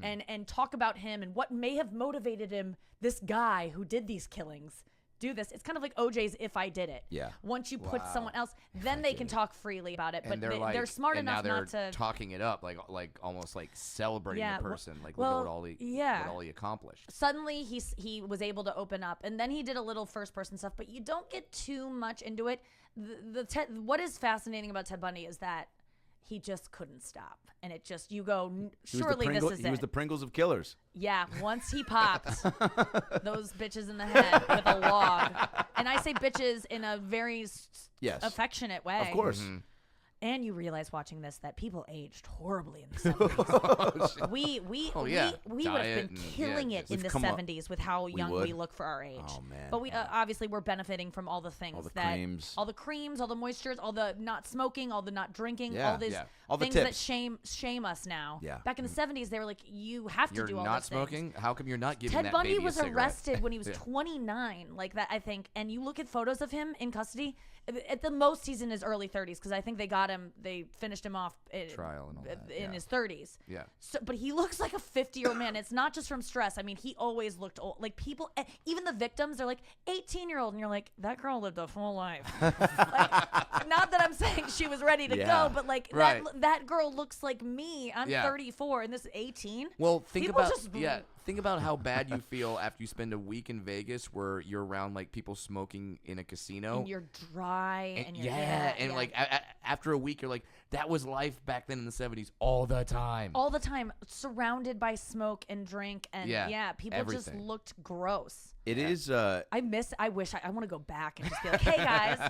and talk about him and what may have motivated him, this guy who did these killings, do this. It's kind of like OJ's If I Did It. Yeah. Once you put someone else, then they can talk freely about it. But And they're smart enough now not to talking it up, like almost like celebrating the person, like well, look at what all he accomplished. Suddenly he was able to open up, and then he did a little first person stuff, but you don't get too much into it. What is fascinating about Ted Bundy is that he just couldn't stop, and it just you go surely this is it. He was the Pringles of killers. Yeah, once he popped those bitches in the head with a log, and I say bitches in a very affectionate way, Of course. Mm-hmm. And you realize watching this that people aged horribly in the 70s. we would have been killing it in the 70s with how young we look for our age. Oh, man. But we obviously we're benefiting from all the things all the creams, all the moistures, all the not smoking, all the not drinking, all these all the things tips. that shame us now. Yeah. Back in the 70s, they were like, you have to You're do all not these smoking? things. How come you're not giving Ted that Bundy baby was a cigarette? arrested when he was 29, like that, I think. And you look at photos of him in custody. At the most, he's in his early 30s because I think they finished him off trial and all that. in his 30s. Yeah. So, but he looks like a 50-year-old man. It's not just from stress. I mean, he always looked old. Like people, even the victims, they're like 18-year-old, and you're like, that girl lived a full life. Not that I'm saying she was ready to go, but like that girl looks like me. I'm 34, and this is 18. Well, think about how bad you feel after you spend a week in Vegas where you're around like people smoking in a casino. And you're dry. And you're, like after a week, you're like, that was life back then in the 70s all the time. All the time, surrounded by smoke and drink. And people just looked gross. It is. I wish I want to go back and just be like, hey guys.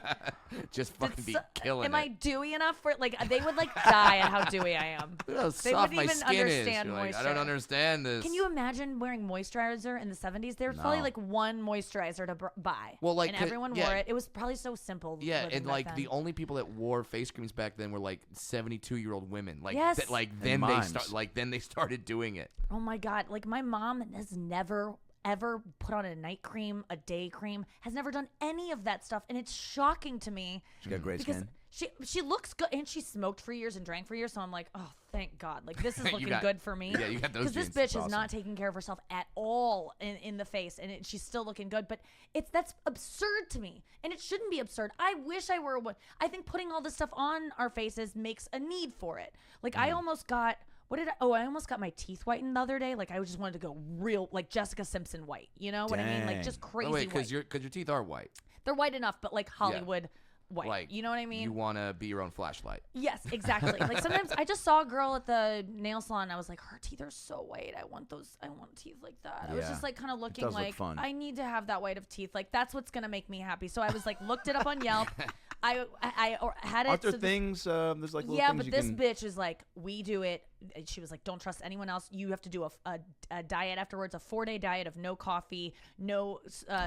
Just fucking be killing Am I dewy enough for it? Like, they would like die at how dewy I am. Look how They soft wouldn't my even skin is. understand You're like, moisture. I don't understand this. Can you imagine wearing moisturizer in the 70s? There was probably like one moisturizer to buy. Well, like, and everyone wore it. It was probably so simple. Yeah, living and back like then. the only people that wore face creams back then were like 72-year-old women. Like, Yes. then they started doing it. Oh my God! Like my mom has never ever put on a night cream, a day cream, has never done any of that stuff, and it's shocking to me. She got great skin. She looks good, and she smoked for years and drank for years. So I'm like, oh, thank God! Like this is looking good for me. Yeah, you got those. Because this bitch is not taking care of herself at all in the face, and she's still looking good. But that's absurd to me, and it shouldn't be absurd. I wish I were one. I think putting all this stuff on our faces makes a need for it. Like I almost got. I almost got my teeth whitened the other day. Like I just wanted to go real, like Jessica Simpson white. You know what I mean? Like just crazy white. Because your teeth are white. They're white enough, but like Hollywood white. Like, you know what I mean? You want to be your own flashlight. Yes, exactly. Like sometimes I just saw a girl at the nail salon. And I was like, her teeth are so white. I want teeth like that. I was just like kind of looking like I need to have that white of teeth. Like that's what's gonna make me happy. So I was like looked it up on Yelp. I had it. Aren't there things? There's like little things but this bitch is like, we do it. She was like, don't trust anyone else. You have to do a diet afterwards, a 4-day diet of no coffee, no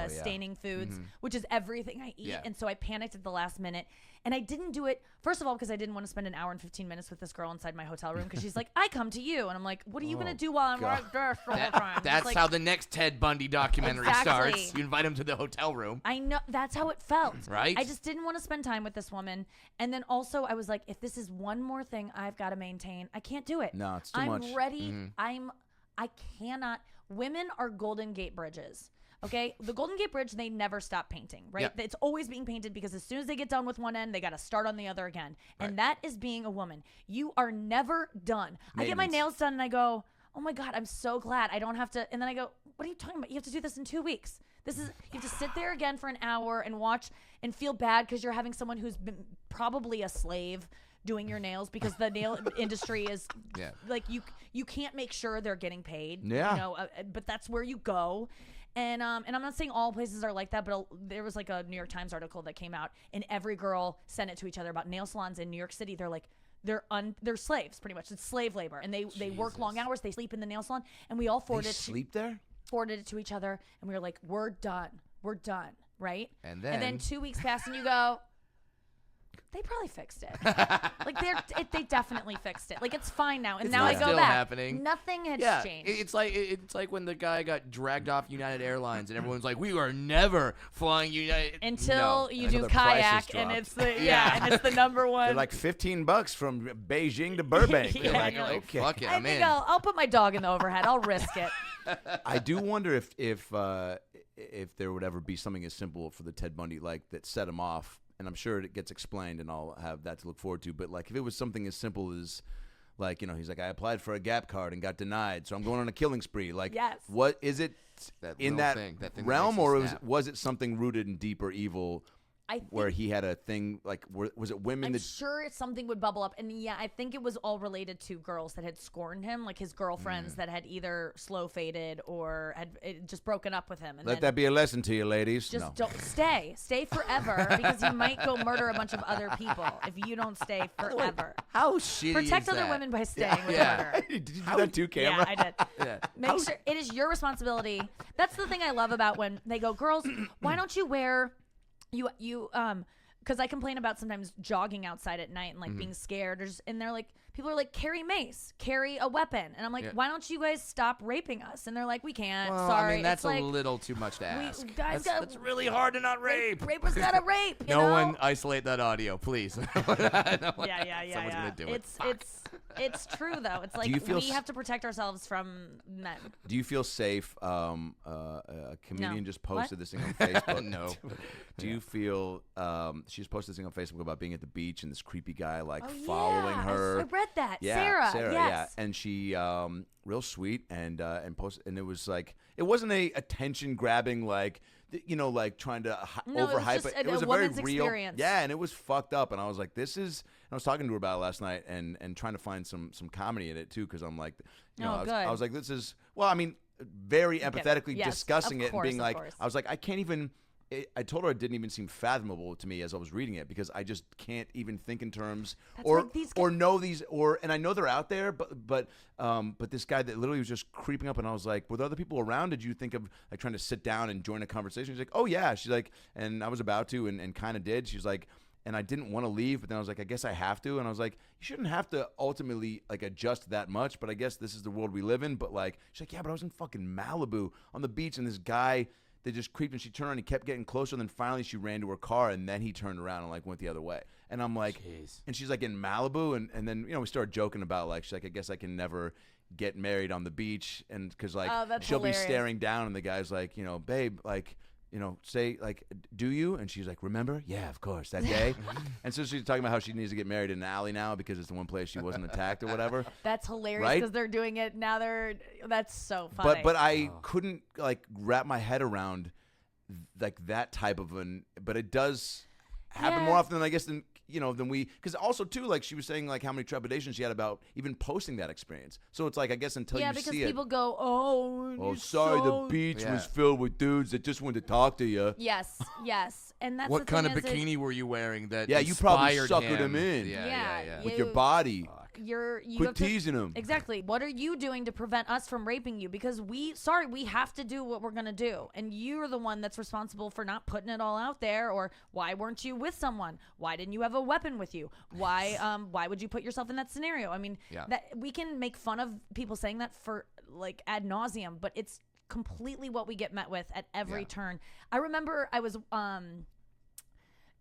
staining foods, which is everything I eat. And so I panicked at the last minute. And I didn't do it, first of all, because I didn't want to spend an hour and 15 minutes with this girl inside my hotel room because she's like, I come to you. And I'm like, what are you going to do while I'm right there for the whole time? That's like, how the next Ted Bundy documentary starts. You invite him to the hotel room. I know. That's how it felt. Right? I just didn't want to spend time with this woman. And then also I was like, if this is one more thing I've got to maintain, I can't do it. No, it's too much. I'm ready. I cannot. Women are Golden Gate bridges. Okay, the Golden Gate Bridge, they never stop painting, right? Yep. It's always being painted because as soon as they get done with one end, they got to start on the other again. And that is being a woman. You are never done. I get my nails done and I go, oh my God, I'm so glad I don't have to. And then I go, what are you talking about? You have to do this in 2 weeks. You have to sit there again for an hour and watch and feel bad because you're having someone who's been probably a slave doing your nails because the nail industry is like you can't make sure they're getting paid. Yeah. You know, but that's where you go. And I'm not saying all places are like that, but there was like a New York Times article that came out, and every girl sent it to each other about nail salons in New York City. They're like, they're slaves pretty much. It's slave labor, and they work long hours. They sleep in the nail salon, and we all forwarded it to each other, and we were like, we're done, right? And then 2 weeks pass, and you go, they probably fixed it. Like they definitely fixed it. Like it's fine now. And now I go still back. Happening. Nothing has changed. It's like when the guy got dragged off United Airlines and everyone's like, we are never flying United until you do kayak and it's the and it's the number one. They're like $15 from Beijing to Burbank. You're like, okay, fuck it, I'm in. I'll put my dog in the overhead. I'll risk it. I do wonder if if there would ever be something as simple for the Ted Bundy like that set him off, and I'm sure it gets explained, and I'll have that to look forward to. But like, if it was something as simple as, like, you know, he's like, I applied for a Gap card and got denied, so I'm going on a killing spree. Like, Yes. what is it in that thing that realm, makes you or snap. was it something rooted in deeper evil? I think Where he had a thing, like, was it women I'm that... sure something would bubble up. And yeah, I think it was all related to girls that had scorned him, like his girlfriends that had either slow faded or had just broken up with him. And Let then that be a lesson to you, ladies. just No. don't stay forever, because you might go murder a bunch of other people if you don't stay forever. How shitty Protect is other that? women by staying with Yeah. murder. Did you do that too, camera? Yeah, I did. Yeah. Make sure it is your responsibility. That's the thing I love about when they go, girls, why don't you wear because I complain about sometimes jogging outside at night and like being scared, or just, and they're like, people are like, carry mace, carry a weapon, and I'm like, why don't you guys stop raping us? And they're like, we can't. Well, Sorry, I mean, that's it's like, a little too much to ask. guys That's really hard to not rape. Rapers gotta rape. You No know? one isolate that audio, please. Yeah. Someone's gonna do it. It's true though. It's like you feel we have to protect ourselves from men. Do you feel safe? A comedian No. just posted What? this thing on Facebook. No. Do you feel she just posted this thing on Facebook about being at the beach and this creepy guy like Oh, following yeah. her? I read that. Yeah, Sarah. yeah, Yes. and she real sweet and posted, and it was like, it wasn't a attention grabbing like, you know, like trying to No, it was overhype just it. a It was a very woman's real, experience. yeah, and it was fucked up. And I was like, this is. And I was talking to her about it last night, and trying to find some comedy in it too, because I'm like, you know, Oh, I good. was like, this is, well, I mean, very Get it. empathetically Yes, discussing of it course, and being of like, course. I was like, I can't even. I told her it didn't even seem fathomable to me as I was reading it, because I just can't even think in terms That's or like these or know these, or, and I know they're out there, but this guy that literally was just creeping up, and I was like, were there other people around? Did you think of like trying to sit down and join a conversation? She's like, oh yeah. She's like, and I was about to, and kind of did. She's like, and I didn't want to leave, but then I was like, I guess I have to. And I was like, you shouldn't have to ultimately like adjust that much, but I guess this is the world we live in. But like, she's like, yeah, but I was in fucking Malibu on the beach, and this guy, they just creeped, and she turned around, and he kept getting closer, and then finally she ran to her car, and then he turned around and like went the other way. And I'm like, Jeez. and she's like in Malibu, and then, you know, we started joking about like, she's like, I guess I can never get married on the beach, and because like Oh, that's she'll hilarious. be staring down, and the guy's like, you know, babe, like, you know, say like, do you? And she's like, remember? Yeah, of course, that day. And so she's talking about how she needs to get married in an alley now because it's the one place she wasn't attacked or whatever. That's hilarious Right? because they're doing it now. That's so funny. But I couldn't like wrap my head around like that type of an. But it does happen Yeah. more often than I guess than we. Because also too, like she was saying, like how many trepidations she had about even posting that experience. So it's like, I guess until yeah, you because see people go, oh, Oh, you're sorry, the so-" beach Yeah. was filled with dudes that just wanted to talk to you. Yes, and that's What the kind of thing is bikini were you wearing that Yeah, you probably inspired suckered him in. Yeah, Yeah, yeah. With your body. you Quit have to- teasing him. Exactly. What are you doing to prevent us from raping you? Because we have to do what we're gonna do, and you're the one that's responsible for not putting it all out there. Or why weren't you with someone? Why didn't you have a weapon with you? Why would you put yourself in that scenario? I mean, Yeah. that we can make fun of people saying that for like ad nauseum, but it's completely what we get met with at every Yeah. turn. I remember I was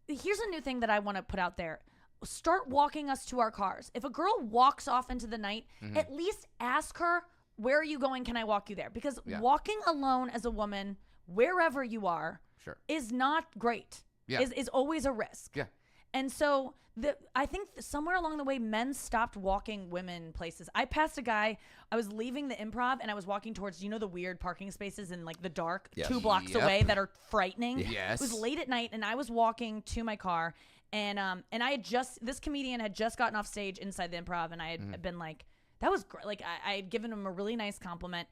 here's a new thing that I want to put out there. Start walking us to our cars. If a girl walks off into the night, at least ask her, where are you going? Can I walk you there? Because Yeah. walking alone as a woman, wherever you are, Sure. is not great. Yeah. Is always a risk. Yeah. And so I think somewhere along the way, men stopped walking women places. I passed a guy. I was leaving the Improv, and I was walking towards, the weird parking spaces in like the dark, Yes. 2 blocks Yep. away that are frightening. Yes. It was late at night, and I was walking to my car, and I had this comedian had just gotten off stage inside the Improv, and I had been like, that was great. Like I had given him a really nice compliment.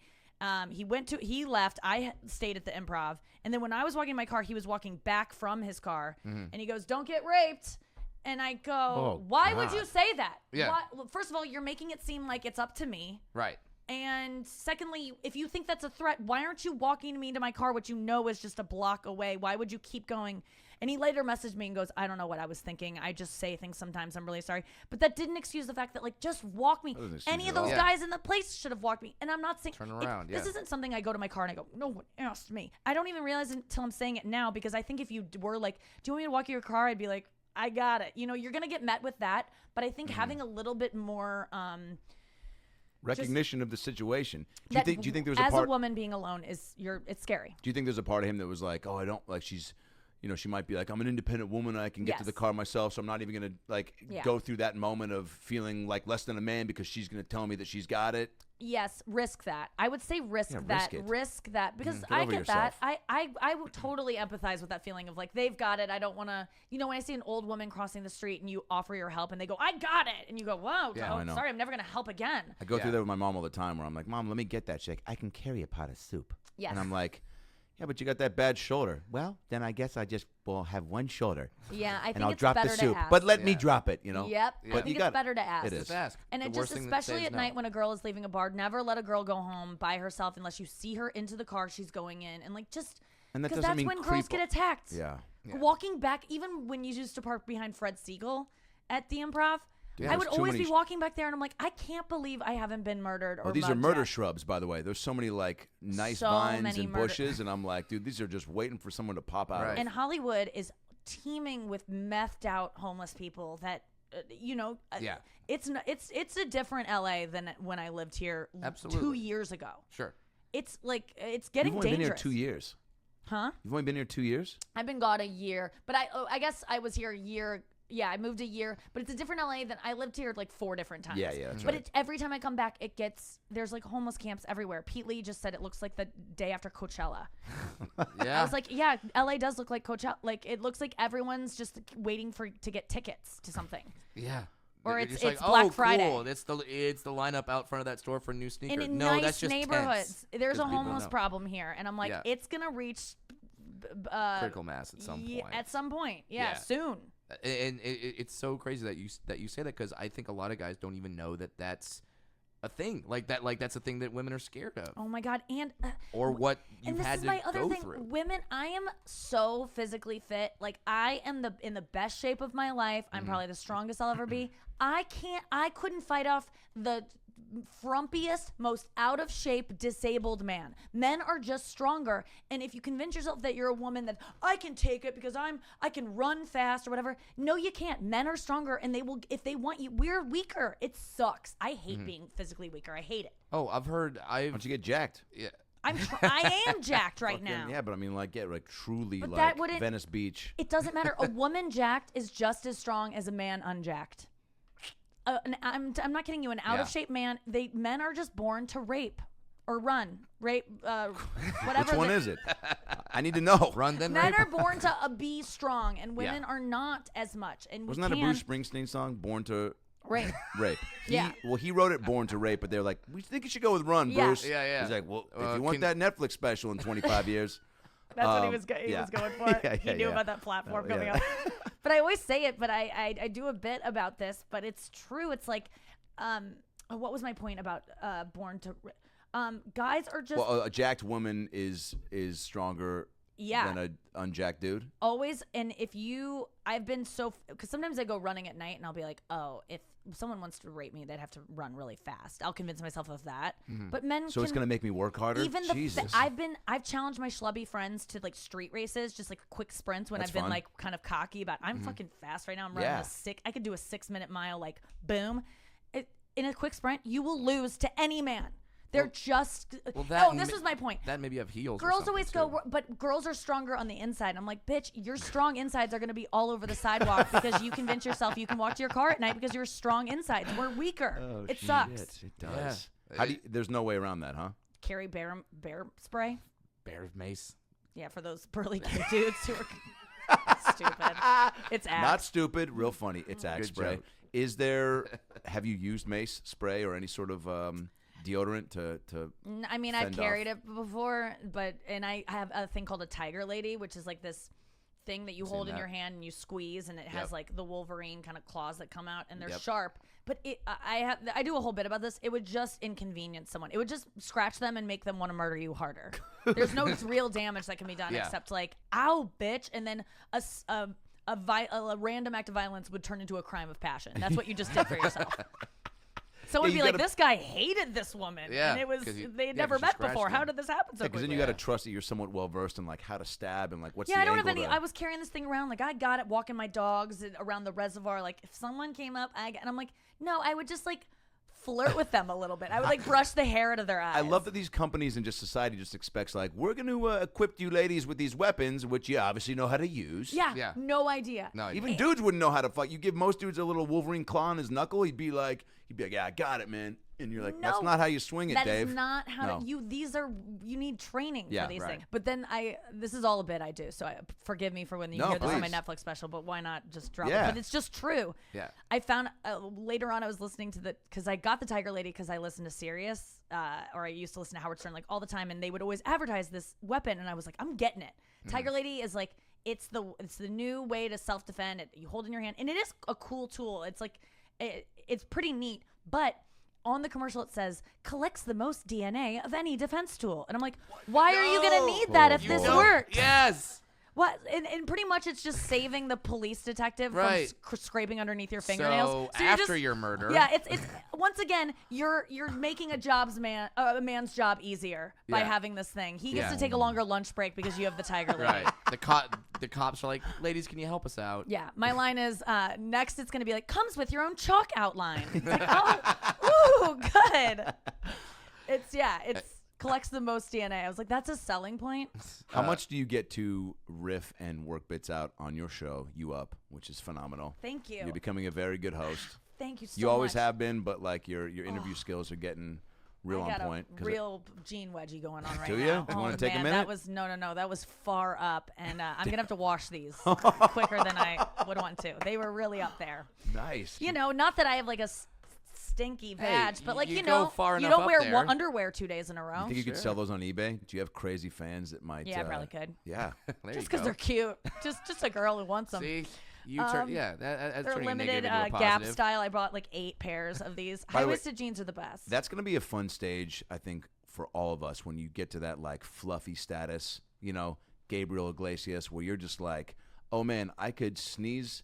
He left. I stayed at the Improv, and then when I was walking my car, he was walking back from his car, and he goes, "Don't get raped." And I go, Oh, why would God. you say that? Yeah. Well, first of all, you're making it seem like it's up to me. Right. And secondly, if you think that's a threat, why aren't you walking me to my car, which you know is just a block away? Why would you keep going? And he later messaged me and goes, I don't know what I was thinking. I just say things sometimes. I'm really sorry. But that didn't excuse the fact that, like, just walk me. doesn't excuse Any it of at those all. guys in the place should have walked me. And I'm not saying. Turn around, This yeah. isn't something I go to my car and I go, no one asked me. I don't even realize it until I'm saying it now, because I think if you were like, do you want me to walk your car? I'd be like, I got it. You're going to get met with that. But I think having a little bit more recognition of the situation. Do that you think there's as a part? a woman being alone it's scary. Do you think there's a part of him that was like, oh, I don't like she's, she might be like, I'm an independent woman. I can get to the car myself, so I'm not even gonna go through that moment of feeling like less than a man because she's gonna tell me that she's got it. Yes, risk that. I would say risk that because I get yourself. that. I would totally empathize with that feeling of like they've got it. I don't want to. When I see an old woman crossing the street and you offer your help and they go, I got it, and you go, whoa, I know. sorry, I'm never gonna help again. I go through that with my mom all the time where I'm like, Mom, let me get that. She's like, I can carry a pot of soup. Yes. And I'm like, yeah, but you got that bad shoulder. Well, then I guess I just will have one shoulder. Yeah, I think and I'll it's drop better the soup. to ask. But let me drop it, Yep. But I think it's better to ask. It is. Just ask. And it just, especially at night when a girl is leaving a bar, never let a girl go home by herself unless you see her into the car she's going in. And and that because doesn't that's mean when girls get attacked. Yeah. Walking back, even when you used to park behind Fred Siegel at the Improv, Yeah, I would there's too always many be walking back there and I'm like, I can't believe I haven't been murdered or these are mugged murder yet. shrubs, by the way. There's so many nice So vines many and bushes, and I'm like, dude, these are just waiting for someone to pop out. Right. And Hollywood is teeming with methed out homeless people that it's a different LA than when I lived here 2 years ago. Sure. It's like it's getting You've only dangerous. been here 2 years. Huh? You've only been here 2 years? I've been gone a year, but I guess I was here a year. Yeah, I moved a year, but it's a different LA than I lived here like 4 different times. Yeah, that's but right. every time I come back, there's like homeless camps everywhere. Pete Lee just said it looks like the day after Coachella. Yeah. I was like, yeah, LA does look like Coachella. Like it looks like everyone's just waiting to get tickets to something. Yeah. Or You're it's just like, Black Friday. Cool. It's the lineup out front of that store for a new sneaker. And in no, nice that's just neighborhoods, tents, there's a 'cause people homeless know. problem here, and I'm like, it's gonna reach Critical mass at some point. At some point, Yeah. soon. And it's so crazy that you say that because I think a lot of guys don't even know that that's a thing. Like that's a thing that women are scared of. Oh my God! And Or what you've and this had is to my other go thing. through. Women, I am so physically fit. Like I am in the best shape of my life. I'm probably the strongest I'll ever be. I couldn't fight off the frumpiest, most out of shape, disabled man. Men are just stronger. And if you convince yourself that you're a woman that I can take it because I can run fast or whatever, no, you can't. Men are stronger, and they will if they want you. We're weaker. It sucks. I hate being physically weaker. I hate it. Oh, why don't you get jacked? Yeah. I am jacked right now. Yeah, but I mean, truly, But that wouldn't- Venice Beach. It doesn't matter. A woman jacked is just as strong as a man unjacked. I'm not kidding you. An out of shape man. Men are just born to rape or run. Rape. Whatever. Which one is it? I need to know. Run then Men rape. are born to be strong, and women are not as much. And wasn't that a Bruce Springsteen song? Born to rape. Rape. Yeah. Well, he wrote it Born to Rape, but they're like, we think you should go with Run, Yeah. Bruce. Yeah. He's like, well, if you want that Netflix special in 25 years. That's what he was going for. He knew about that platform coming up. But I always say it, but I do a bit about this, but it's true. It's like, what was my point about Born to guys are just Well, a jacked woman is stronger than an unjacked dude. Always. And I've been because sometimes I go running at night and I'll be like, oh, if someone wants to rape me, they'd have to run really fast. I'll convince myself of that. But men So it's going to make me work harder? Even Jesus. I've challenged my schlubby friends to like street races, just like quick sprints when That's I've been fun. like kind of cocky about I'm fucking fast right now. I'm running I could do a 6-minute mile, like boom. In a quick sprint, you will lose to any man. They're this was my point. That maybe have heels. Girls always go, but girls are stronger on the inside. I'm like, bitch, your strong insides are going to be all over the sidewalk because you convince yourself you can walk to your car at night because you're strong insides. We're weaker. Oh, it sucks. It does. Yeah. There's no way around that, huh? Carry bear spray. Bear mace. Yeah, for those burly cute dudes who are stupid. It's Axe. Not stupid, real funny. It's Axe Good spray. joke. Have you used mace spray or any sort of deodorant to I mean, I've fend carried off? it before, and I have a thing called a Tiger Lady, which is like this thing that you hold in that. your hand and you squeeze, and it has like the Wolverine kind of claws that come out, and they're Yep. sharp. But I do a whole bit about this. It would just inconvenience someone. It would just scratch them and make them want to murder you harder. There's no real damage that can be done except like, ow, bitch, and then a random act of violence would turn into a crime of passion. That's what you just did for yourself. Someone would be like, this guy hated this woman. Yeah, And it was, 'cause you- they had yeah, never 'cause you met before. scratched How them. did this happen so Because quickly? then you got to trust that you're somewhat well versed in like how to stab and like what's the I don't have angle any. to- I was carrying this thing around. Like, I got it walking my dogs around the reservoir. Like, if someone came up, and I'm like, no, I would just like flirt with them a little bit. I would like brush the hair out of their eyes. I love that these companies and just society just expects like, we're going to equip you ladies with these weapons, which you obviously know how to use. Yeah. No idea. No, Even dudes wouldn't know how to fight. You give most dudes a little Wolverine claw on his knuckle, he'd be like, yeah, I got it, man. And you're like, that's not how you swing it, Dave. That is not how you need training for these things. But then this is all a bit I do, so forgive me for when you hear this on my Netflix special, but why not just drop it? But it's just true. Yeah. I found later on I was listening to because I got the Tiger Lady because I listened to Sirius, or I used to listen to Howard Stern like all the time, and they would always advertise this weapon, and I was like, I'm getting it. Tiger Lady is like, it's the new way to self-defend. You hold it in your hand, and it is a cool tool. It's like, it's pretty neat, but on the commercial it says collects the most DNA of any defense tool, and I'm like, why are you gonna need that if this works? Yes. What? And pretty much it's just saving the police detective from scraping underneath your fingernails. So after your murder, it's once again you're making a man's job easier by having this thing. He gets to take a longer lunch break because you have the Tiger Lady. Right. The cops are like, ladies, can you help us out? Yeah. My line is next. It's gonna be like, comes with your own chalk outline. It's like, oh, ooh, good. It's collects the most DNA. I was like, that's a selling point. How much do you get to riff and work bits out on your show, You Up, which is phenomenal? Thank you. You're becoming a very good host. Thank you so much. You always have been, but like your interview skills are getting real on point. A real gene wedgie going on right do now. you? Do you want to take a minute? That was no. That was far up, and I'm gonna have to wash these quicker than I would want to. They were really up there. Nice. Not that I have like a stinky vag, but like you don't wear underwear 2 days in a row. You think you could sell those on eBay? Do you have crazy fans that might? Yeah, I probably could. Yeah, just because they're cute. just a girl who wants them. See, that's they're turning a limited negative into a Gap positive. style. I bought like 8 pairs of these. High-waisted jeans are the best. That's gonna be a fun stage, I think, for all of us when you get to that like fluffy status. Gabriel Iglesias, where you're just like, oh man, I could sneeze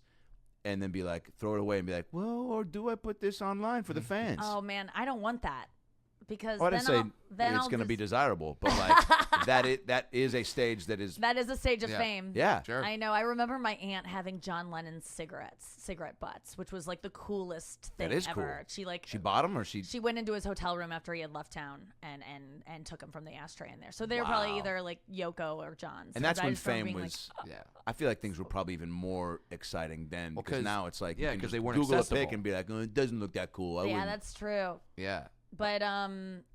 and then be like, throw it away and be like, well, or do I put this online for the fans? Oh man, I don't want that because I didn't say it's going to be desirable, but like that is a stage that is a stage of fame. Yeah, sure. I know. I remember my aunt having John Lennon's cigarette butts, which was like the coolest thing that is ever. Cool. She bought them, or she went into his hotel room after he had left town and took them from the ashtray in there. So they were probably either like Yoko or John's. And that's when fame was. Like, I feel like things were probably even more exciting then, because now it's like because they weren't Google accessible. a pic and be like, oh, it doesn't look that cool. That's true. Yeah. But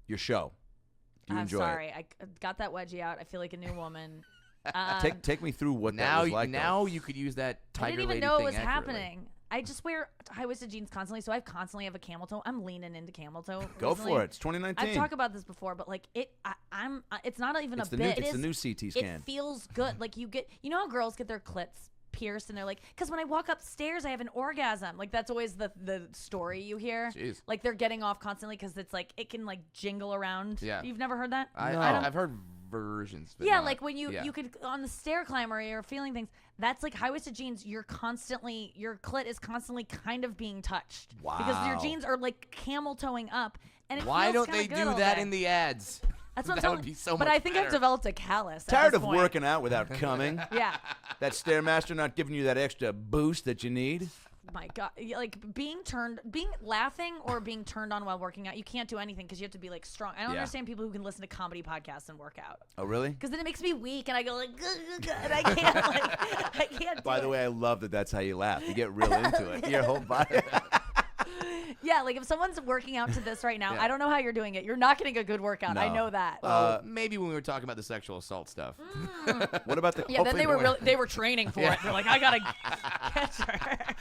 your show. Do you I'm enjoy sorry, it? I got that wedgie out. I feel like a new woman. Take me through what that was like. Now you could use that Tiger Lady I didn't even know it was thing accurately. happening. I just wear high-waisted jeans constantly, so I constantly have a camel toe. I'm leaning into camel toe. Go for it. It's 2019. I've talked about this before, but like it's not even it's a the bit. It's the new CT scan. It feels good. Like you know how girls get their clits pierced and they're like, because when I walk upstairs I have an orgasm. Like that's always the story you hear. Jeez. Like they're getting off constantly because it's like it can like jingle around. Yeah. You've never heard that? I've heard versions. But like when you could on the stair climber, you're feeling things. That's like high-waisted jeans. Your clit is constantly kind of being touched. Wow. Because your jeans are like camel toeing up, and it why feels don't they kinda good do that all in day. the ads? That's what that I'm would be so much But I think better. I've developed a callus. Tired at of this point. working out without coming. Yeah. That Stairmaster not giving you that extra boost that you need. My God, like laughing or being turned on while working out. You can't do anything because you have to be like strong. I don't understand people who can listen to comedy podcasts and work out. Oh, really? Because then it makes me weak and I go like, and I can't. By the way, I love that. That's how you laugh. You get real into it. Your whole body. Yeah, like if someone's working out to this right now, I don't know how you're doing it. You're not getting a good workout. No. I know that. Maybe when we were talking about the sexual assault stuff. What about the? Yeah, then they were training for it. They're like, I gotta catch her.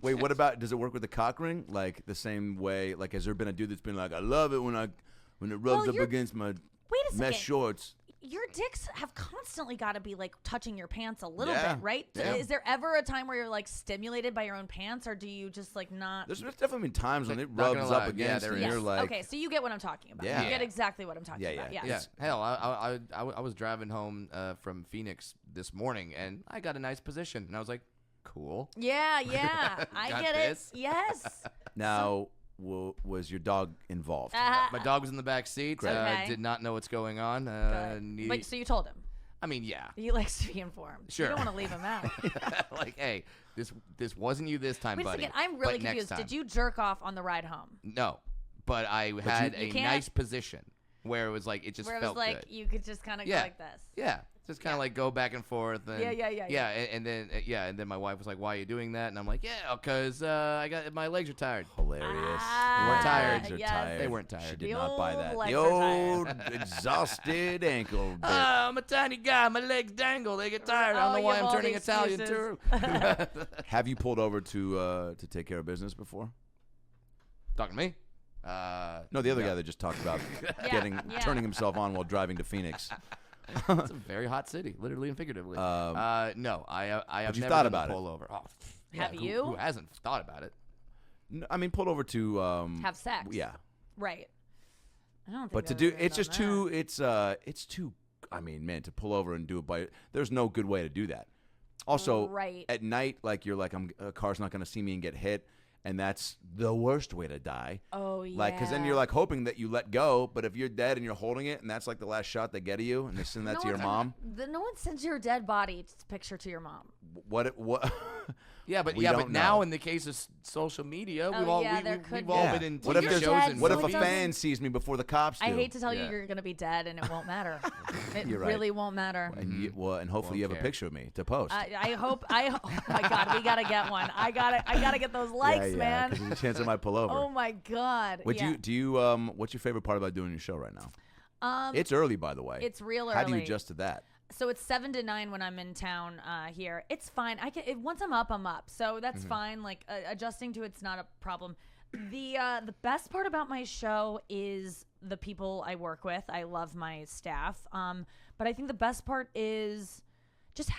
Wait, what about? Does it work with the cock ring? Like the same way? Like, has there been a dude that's been like, I love it when it rubs up against my mesh shorts? Your dicks have constantly got to be like touching your pants a little Yeah. bit, right? Yeah. Is there ever a time where you're like stimulated by your own pants, or do you just like not? There's definitely been times when it Not gonna rubs lie. up against, there and is. you're like, okay, so you get what I'm talking about. Yeah. You get exactly what I'm talking about. Yeah. Yes. Yeah. Hell, I was driving home from Phoenix this morning, and I got a nice position, and I was like, cool. Yeah. I Got get this. it. Yes. now, was your dog involved? My dog was in the back seat. Okay. Did not know what's going on. But so you told him. I mean, yeah. He likes to be informed. Sure. You don't want to leave him out. Like, hey, this wasn't you this time, Wait a buddy. second. I'm really but next confused. time. Did you jerk off on the ride home? No, but I had you a can't- nice position where it was like it just Where it felt was like good. you could just kind of go Yeah. like this. Yeah, just kind of like go back and forth. And, Yeah. and then my wife was like, "Why are you doing that?" And I'm like, "Yeah, because my legs are tired." Hilarious. They weren't tired. Legs are Yes. tired. They weren't She tired. did The not buy old that. legs The are old exhausted ankle bit. I'm a tiny guy. My legs dangle. They get tired. I don't know you why have I'm all turning the Italian excuses. too. Have you pulled over to take care of business before? Talking to me? No, the other guy that just talked about turning himself on while driving to Phoenix. It's a very hot city, literally and figuratively. No, I have you never thought done about the it? pullover. Oh, Have who- you? Who hasn't thought about it? No, I mean, pulled over to Have sex. Yeah, Right. I don't think but to I've do ever it's done just that. it's too. I mean, man, to pull over and do it by there's no good way to do that. Also, Right. at night, like you're like, a car's not going to see me and get hit, and that's the worst way to die. Oh yeah. Like, because then you're like hoping that you let go, but if you're dead and you're holding it, and that's like the last shot they get of you, and they send that to your mom, No one sends your dead body picture to your mom. what? Yeah, but We but don't now know. in the case of social media, Oh, we've all yeah, there could we've all Yeah. been in What if TV there's shows and what if a movies. fan sees me before the cops do? I hate to tell you Yeah. you're gonna be dead and it won't matter. It You're right. really won't matter. And and hopefully you have a care. picture of me to post. I hope. Oh my God, we gotta get one. I gotta get those likes, yeah, man. 'cause there's a chance I might pull over. Oh my God. What yeah. do you what's your favorite part about doing your show right now? It's early, by the way. It's real How do you early. adjust to that? So it's 7 to 9 when I'm in town here. It's fine. Once I'm up, I'm up. So that's fine. Like adjusting to it's not a problem. The best part about my show is the people I work with. I love my staff. But I think the best part is just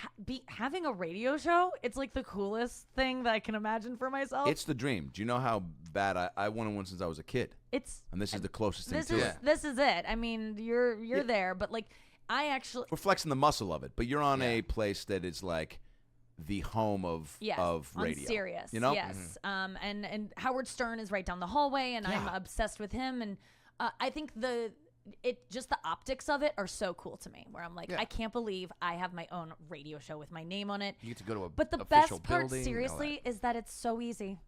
having a radio show. It's like the coolest thing that I can imagine for myself. It's the dream. Do you know how bad I wanted one since I was a kid? And this is the closest thing to it. This is it. I mean, you're there, but like I actually We're flexing the muscle of it, but you're on a place that is like the home of radio. on Sirius. You know? Yes. And Howard Stern is right down the hallway, and I'm obsessed with him. And I think the optics of it are so cool to me. Where I'm like, I can't believe I have my own radio show with my name on it. You get to go to a But the official best part, building and all seriously, is that it's so easy.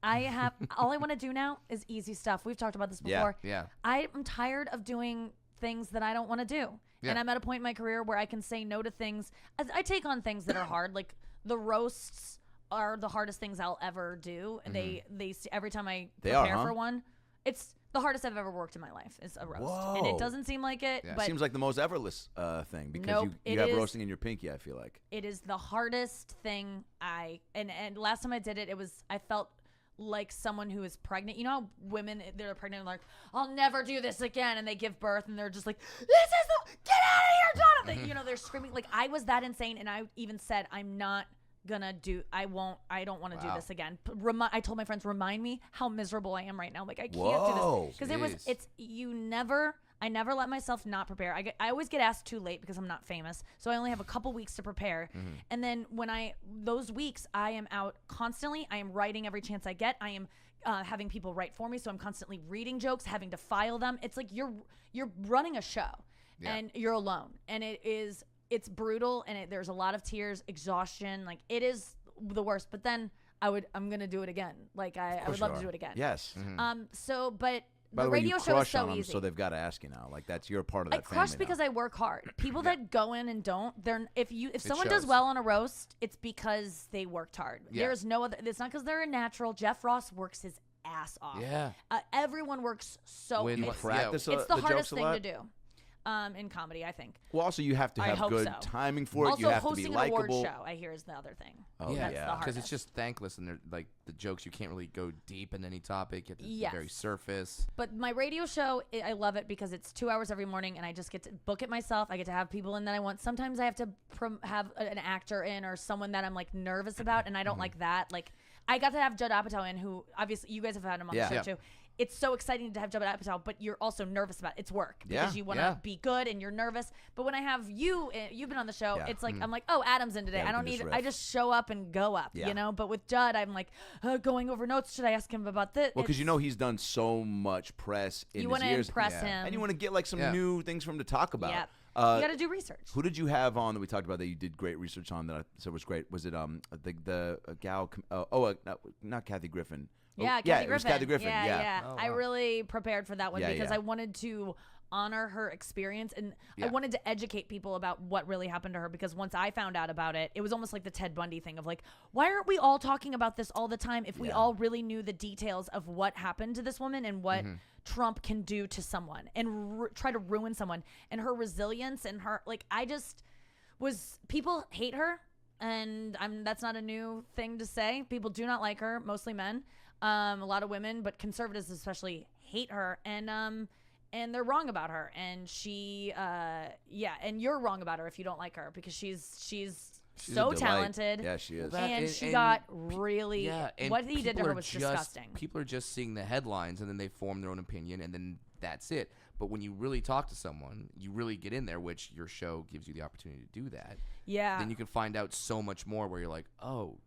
I have all I want to do now is easy stuff. We've talked about this before. Yeah. I'm tired of doing things that I don't want to do. Yeah. And I'm at a point in my career where I can say no to things. I take on things that are hard. Like the roasts are the hardest things I'll ever do. They every time I prepare for one, it's the hardest I've ever worked in my life is a roast. Whoa. And it doesn't seem like it, Yeah. but Seems like the most effortless thing because Nope, you it have is- roasting in your pinky, I feel like. it is the hardest thing and last time I did it, I felt like someone who is pregnant. You know how women, they're pregnant and like, I'll never do this again, and they give birth and they're just like, this is get out of here, Jonathan. You know, they're screaming. Like I was that insane, and I even said, I'm not gonna do, I don't want to do this again. I told my friends, remind me how miserable I am right now. Like I can't do this. Because I never let myself not prepare. I always get asked too late because I'm not famous. So I only have a couple weeks to prepare. And then those weeks I am out constantly. I am writing every chance I get. I am having people write for me. So I'm constantly reading jokes, having to file them. It's like you're running a show and you're alone. And it's brutal. And there's a lot of tears, exhaustion. Like it is the worst. But then I'm going to do it again. Like I would love to do it again. Yes. But By the the way, radio you show is crush so on them, easy. so they've got to ask you now. Like that's your part of that I crush family because now. I work hard. People that go in and don't, if someone does shows. well on a roast, it's because they worked hard. Yeah. There's no other. It's not because they're a natural. Jeff Ross works his ass off. Yeah. Everyone works so. When- It's, practice it's the the hardest jokes a thing lot? to do. In comedy, I think. Well, also you have to I have hope good so. timing for it. Also, you have to hosting be an award likable. show, I hear, is the other thing. Oh, That's the yeah. hardest. Because it's just thankless, and they're like the jokes. You can't really go deep in any topic. You have to be very Yes. surface. But my radio show, I love it because it's 2 hours every morning, and I just get to book it myself. I get to have people in that I want. Sometimes I have to have an actor in or someone that I'm like nervous about, and I don't like that. Like I got to have Judd Apatow in, who obviously you guys have had him on the show too. It's so exciting to have Judd Apatow, but you're also nervous about it. It's work because you want to be good and you're nervous. But when I have you've been on the show, it's like I'm like, oh, Adam's in today. Yeah, I don't we can need. just I riff. just show up and go up, you know. But with Judd, I'm like going over notes. Should I ask him about this? Well, because you know he's done so much press in you his want to years. impress him, And you want to get like some Yeah. new things for him to talk about. Yep. You got to do research. Who did you have on that we talked about that you did great research on that I said was great? Was it the gal? Not Kathy Griffin. Yeah, It Kathy was Griffin. Kathy Griffin. Yeah. Oh, I wow. really prepared for that one Yeah, because yeah. I wanted to honor her experience and I Yeah. wanted to educate people about what really happened to her because once I found out about it, it was almost like the Ted Bundy thing of like, why aren't we all talking about this all the time if we Yeah. all really knew the details of what happened to this woman and what Mm-hmm. Trump can do to someone and try to ruin someone and her resilience and her like I just was people hate her and that's not a new thing to say. People do not like her, mostly men. A lot of women, but conservatives especially hate her and they're wrong about her and she and you're wrong about her if you don't like her because she's She's a so delight. talented. Yeah, she is. And she got really and what he did to people her are was just- disgusting. People are just seeing the headlines and then they form their own opinion and then that's it. But when you really talk to someone, you really get in there, which your show gives you the opportunity to do that. Yeah. Then you can find out so much more where you're like, oh,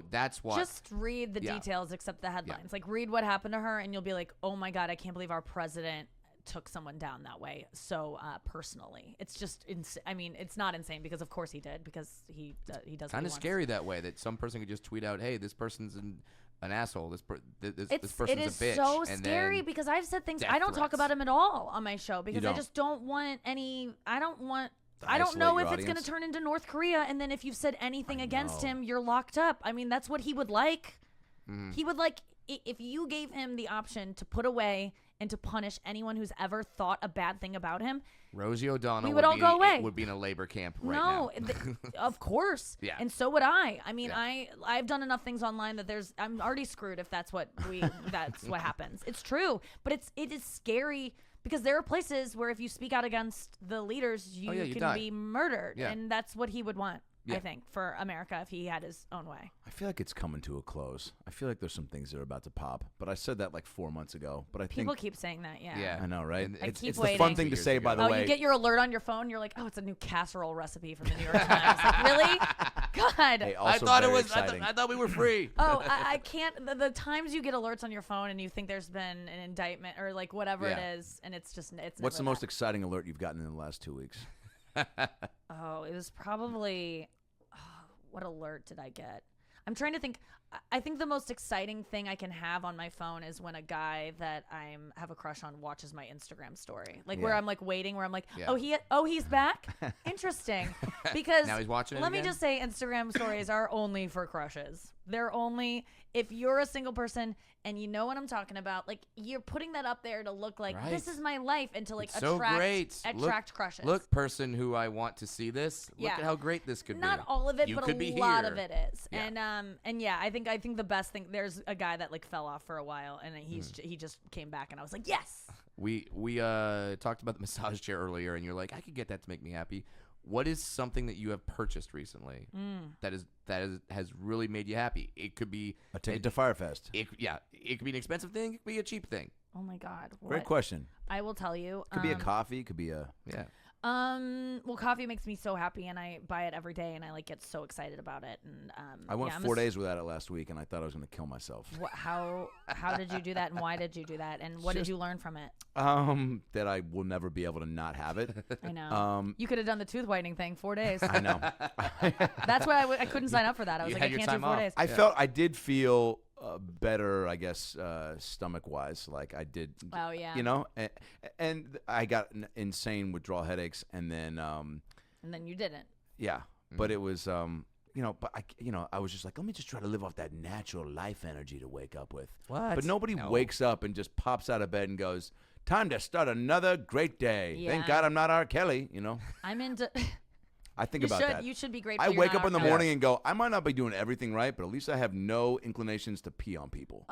that's why. Just read the Yeah. details except the headlines. Like read what happened to her and you'll be like, "Oh my god, I can't believe our president took someone down that way so personally." It's just I mean, it's not insane because of course he did because he does kind of scary that way that some person could just tweet out, "Hey, this person's an asshole. This person's it is a bitch." so and scary then because I've said things death I don't talk threats. about him at all on my show because I don't? just don't want any. I don't To know isolate if your it's going to audience? turn into North Korea and then if you've said anything against know. him, you're locked up. I mean, that's what he would like. Mm-hmm. He would like if you gave him the option to put away and to punish anyone who's ever thought a bad thing about him. Rosie O'Donnell We would all be, go away. would be in a labor camp right No, now. of course. Yeah. And so would I. I mean, Yeah. I've done enough things online that I'm already screwed if that's what that's what happens. It's true, but it is scary because there are places where if you speak out against the leaders, you you can die. be murdered, Yeah. and that's what he would want. I Yeah. think for America if he had his own way. I feel like it's coming to a close. I feel like there's some things that are about to pop. But I said that like 4 months ago. But I People think keep saying that, yeah. Yeah. I know, right? And It's, keep it's the fun waiting. thing to Years say, ago. by the Oh, way. you get your alert on your phone. You're like, oh, it's a new casserole recipe from the New York Times. Like, really? God. Hey, I also thought it very was. exciting. I thought we were free. Oh, I can't. The times you get alerts on your phone and you think there's been an indictment or like whatever Yeah. it is, and it's just it's. What's the never most exciting alert you've gotten in the last 2 weeks? that. Oh, it was probably. What alert did I get? I'm trying to think. I think the most exciting thing I can have on my phone is when a guy that I have a crush on watches my Instagram story, like where Yeah. I'm like waiting, where I'm like, Yeah. he's back. Interesting, because Now he's watching it Let me again? just say, Instagram stories are only for crushes. They're only if you're a single person and you know what I'm talking about. Like you're putting that up there to look like this Right. is my life and to like It's so great. attract crushes. Look, person who I want to see this. Look Yeah. at how great this could be. Not all of it, You but could a be lot here. of it is. Yeah. And yeah, I think the best thing there's a guy that like fell off for a while and he just came back and I was like, yes. We talked about the massage chair earlier, and you're like, I could get that to make me happy. What is something that you have purchased recently that has really made you happy? It could be A ticket to Firefest. It could be an expensive thing. It could be a cheap thing. Oh my God. Great What? question. I will tell you. Could be a coffee. Could be a. Yeah. Well, coffee makes me so happy, and I buy it every day, and I like get so excited about it. And I went yeah, 4 days without it last week, and I thought I was going to kill myself. How did you do that, and why did you do that, and what did you learn from it? That I will never be able to not have it. I know. You could have done the tooth whitening thing 4 days. I know. That's why I couldn't sign up for that. I was You like, had I your can't do time 4 off. days. I did feel better, I guess, stomach wise. Like I did. Oh yeah. You know, and I got insane withdrawal headaches, and then And then you didn't. yeah, but it was but I was just like, let me just try to live off that natural life energy to wake up with. What? But nobody No. wakes up and just pops out of bed and goes, time to start another great day. Thank Yeah. God I'm not R. Kelly, I'm into. I think You about should. that. You should be grateful. I you're wake not up in the R. Kelly. morning and go, I might not be doing everything right, but at least I have no inclinations to pee on people.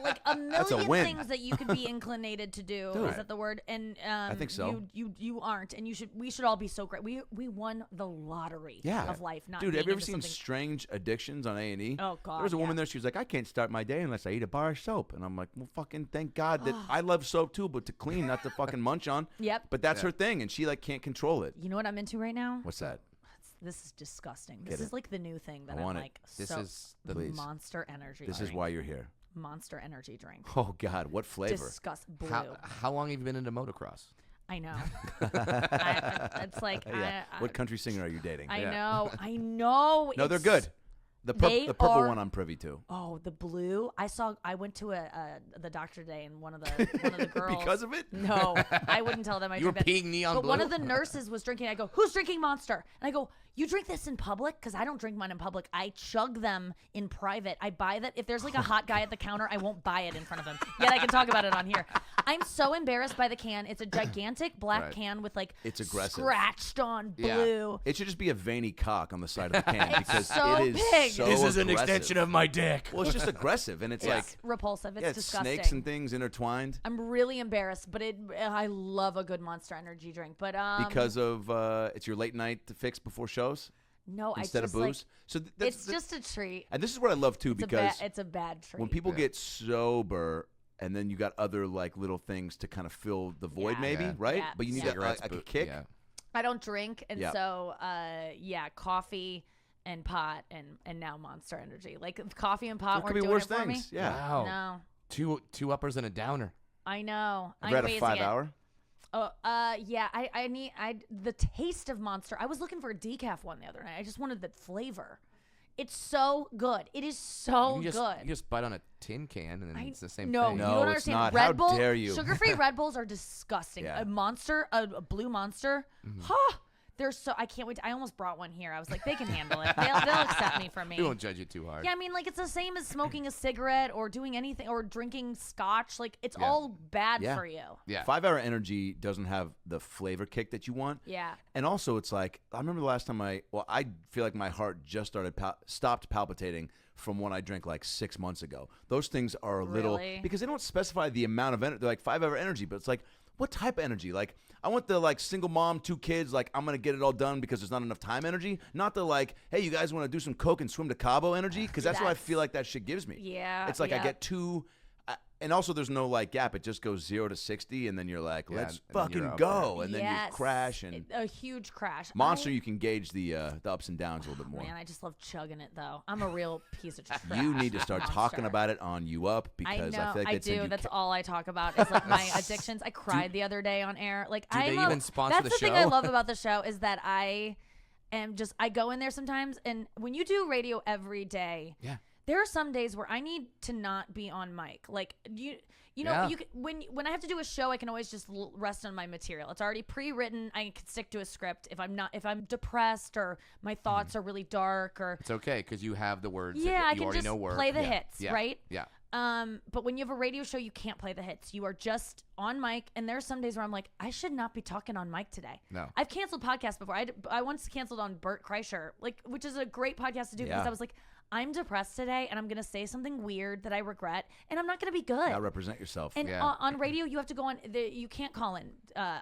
Like a That's a million win. things that you could be inclinated to do. Dude. Is that the word? And I think so. You aren't, and we should all be so great. We won the lottery Yeah. of life. Not Dude, being have you ever into seen something- Strange Addictions on A&E? Oh, God, There was a woman yeah. there. She was like, I can't start my day unless I eat a bar of soap. And I'm like, well, fucking thank God that I love soap too, but to clean, not to fucking munch on. Yep. But that's her thing, and she like can't control it. You know what I'm into right now? What's that? This is disgusting. Get This it. is like the new thing that I I'm want it. like. This so is the Please. Monster Energy. This is drink. why you're here. Monster Energy drink. Oh God, what flavor? Blue. How long have you been into motocross? I know. It's like What country singer are you dating? I know. I know. No, they're good. The purple one I'm privy to. Oh, the blue. I went to the doctor today, and one of the girls. Because of it? No, I wouldn't tell them I You were drink that. peeing neon But blue? one of the nurses was drinking. I go, who's drinking Monster? And I go, you drink this in public? Because I don't drink mine in public. I chug them in private. I buy that. If there's like a hot guy at the counter, I won't buy it in front of him. Yet I can talk about it on here. I'm so embarrassed by the can. It's a gigantic black can with like it's aggressive. Scratched on blue. It should just be a veiny cock on the side of the can because so it is big. so This is an aggressive. extension of my dick. Well, it's just aggressive, and it's like repulsive. It's disgusting. snakes and things intertwined. I'm really embarrassed, but I love a good Monster Energy drink. But Because of it's your late night fix before shows. No, instead I just of booze. So it's just a treat. And this is what I love too, because it's a bad treat. when people get sober, and then you got other like little things to kind of fill the void, maybe, right? Yeah. But you need Cigarettes, a kick. Yeah. I don't drink, and Yeah. so coffee and pot, and now Monster Energy. Like coffee and pot There could weren't be doing worse it for things. me. Yeah. Wow. No, Two uppers and a downer. I know. I've read a phasing 5 it. hour. Oh, yeah. I need the taste of Monster. I was looking for a decaf one the other night. I just wanted the flavor. It's so good. It is so You good. just bite on a tin can and then it's the same no, thing. you No, don't it's understand. not. Red How Bull, dare you. sugar-free Red Bulls are disgusting. Yeah. A Monster, a blue Monster, they're so. I can't wait. I almost brought one here. I was like, they can handle it. They'll accept me for me. We won't judge you too hard. Yeah, I mean, like it's the same as smoking a cigarette or doing anything or drinking scotch. Like it's all bad for you. Yeah. 5 Hour Energy doesn't have the flavor kick that you want. Yeah. And also, it's like I remember the last time I feel like my heart just stopped palpitating from when I drank like 6 months ago. Those things are a little because they don't specify the amount of energy. They're like 5 Hour Energy, but it's like what type of energy? Like I want the like single mom, 2 kids, like I'm gonna get it all done because there's not enough time energy. Not the like, hey, you guys want to do some coke and swim to Cabo energy? Because that's what I feel like that shit gives me. Yeah. It's like I get too. And also, there's no like gap. It just goes 0 to 60, and then you're like, "Let's and then fucking you're up go!" there. And then you crash. And a huge crash. Monster, you can gauge the ups and downs a little bit more. Man, I just love chugging it though. I'm a real piece of trash. You need to start talking Monster. about it on You Up because I feel like I they'd send do. you That's all I talk about is like my addictions. I cried the other day on air. Like Do they I'm even sponsor that's the thing I show? love about the show is that I go in there sometimes, and when you do radio every day, there are some days where I need to not be on mic. Like you know, you can, when I have to do a show, I can always just rest on my material. It's already pre-written. I can stick to a script. If I'm depressed or my thoughts are really dark or It's okay because you have the words. yeah, that I you can already just know work. play the hits, right? Yeah. But when you have a radio show, you can't play the hits. You are just on mic, and there are some days where I'm like, I should not be talking on mic today. No. I've canceled podcasts before. I once canceled on Bert Kreischer, which is a great podcast to do because I was like, I'm depressed today, and I'm going to say something weird that I regret, and I'm not going to be good. Now represent yourself. And on radio, you have to go on. You can't call in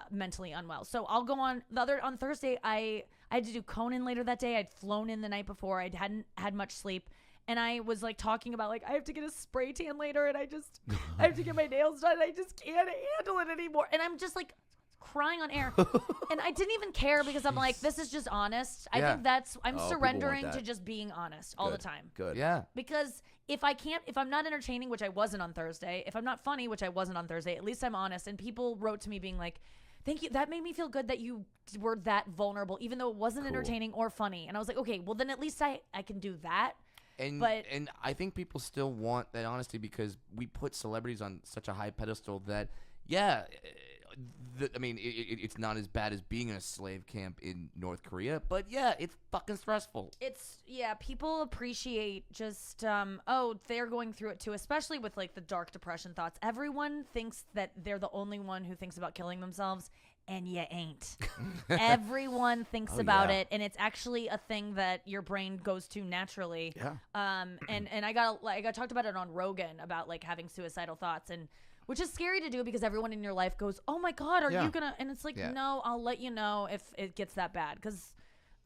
mentally unwell. So I'll go on on Thursday. I had to do Conan later that day. I'd flown in the night before. I hadn't had much sleep. And I was like talking about like I have to get a spray tan later, and I have to get my nails done. I just can't handle it anymore. And I'm just like crying on air, and I didn't even care because I'm like, this is just honest. I think I'm surrendering to just being honest all the time. Good. Yeah. Because if I'm not entertaining, which I wasn't on Thursday, if I'm not funny, which I wasn't on Thursday, at least I'm honest. And people wrote to me being like, thank you. That made me feel good that you were that vulnerable, even though it wasn't entertaining or funny. And I was like, okay, well then at least I can do that. And I think people still want that honesty because we put celebrities on such a high pedestal that, it's not as bad as being in a slave camp in North Korea, but it's fucking stressful. People appreciate just, they're going through it too, especially with like the dark depression thoughts. Everyone thinks that they're the only one who thinks about killing themselves. And you ain't. Everyone thinks about it, and it's actually a thing that your brain goes to naturally. Yeah. And I got talked about it on Rogan about like having suicidal thoughts, and which is scary to do because everyone in your life goes, "Oh my God, are you gonna?" And it's like, no, I'll let you know if it gets that bad because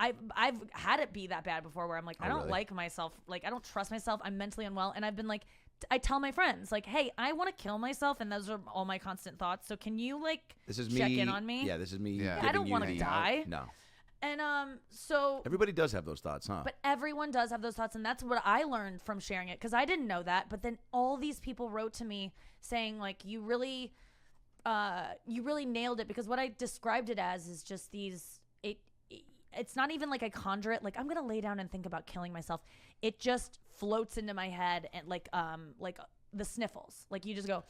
I've had it be that bad before where I'm like, I don't like myself, like I don't trust myself, I'm mentally unwell, and I've been like. I tell my friends, like, hey, I want to kill myself, and those are all my constant thoughts. So can you, like, check in on me? Yeah, this is me. Yeah. I don't want to die. No. And so everybody does have those thoughts, huh? But everyone does have those thoughts, and that's what I learned from sharing it because I didn't know that. But then all these people wrote to me saying, like, you really you really nailed it, because what I described it as is just these. It's not even like I conjure it. Like I'm gonna lay down and think about killing myself. It just floats into my head and like the sniffles. Like you just go,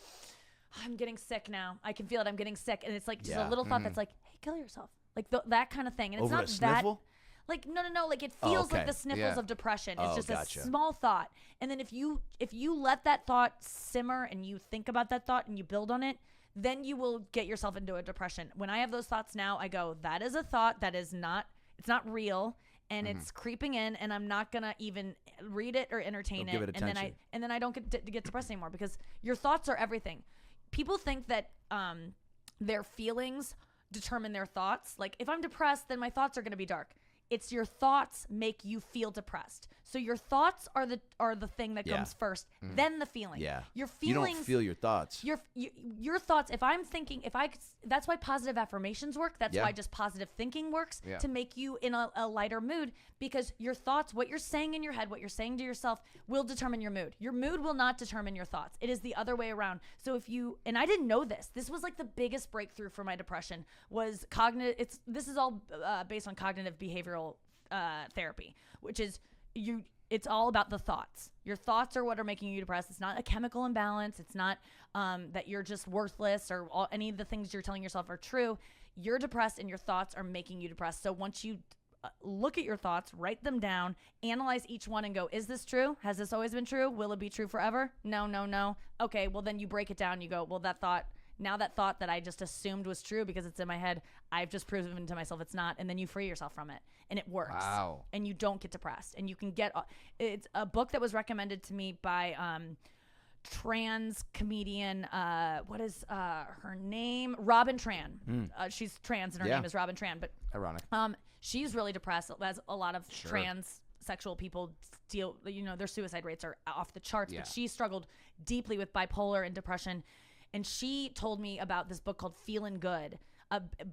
I'm getting sick now. I can feel it. I'm getting sick, and it's like just a little thought that's like, hey, kill yourself. Like that kind of thing. And Over it's a not sniffle? like no. Like it feels okay. like the sniffles of depression. It's just gotcha. a small thought, and then if you let that thought simmer and you think about that thought and you build on it, then you will get yourself into a depression. When I have those thoughts now, I go, that is a thought that is not. It's not real, and it's creeping in, and I'm not gonna even read it or entertain Don't give it and then I don't get depressed anymore, because your thoughts are everything. People think that their feelings determine their thoughts. Like if I'm depressed, then my thoughts are gonna be dark. It's your thoughts make you feel depressed. So your thoughts are the thing that comes first, then the feeling. Yeah. Your feelings. You don't feel your thoughts. Your thoughts. If I'm thinking, that's why positive affirmations work. That's why just positive thinking works to make you in a lighter mood, because your thoughts, what you're saying in your head, what you're saying to yourself, will determine your mood. Your mood will not determine your thoughts. It is the other way around. So and I didn't know this. This was like the biggest breakthrough for my depression was cognitive. This is all based on cognitive behavioral therapy, which is it's all about the thoughts. Your thoughts are what are making you depressed. It's not a chemical imbalance. It's not that you're just worthless or any of the things you're telling yourself are true. You're depressed and your thoughts are making you depressed. So once you look at your thoughts, write them down, analyze each one and go, is this true? Has this always been true? Will it be true forever? No. Okay, well then you break it down. You go, well, that thought that I just assumed was true because it's in my head, I've just proven to myself it's not. And then you free yourself from it, and it works. Wow. And you don't get depressed, and you can get. It's a book that was recommended to me by trans comedian. What is her name? Robin Tran. She's trans, and her name is Robin Tran. But ironic. She's really depressed, as a lot of trans sexual people deal. Their suicide rates are off the charts. But she struggled deeply with bipolar and depression. And she told me about this book called Feeling Good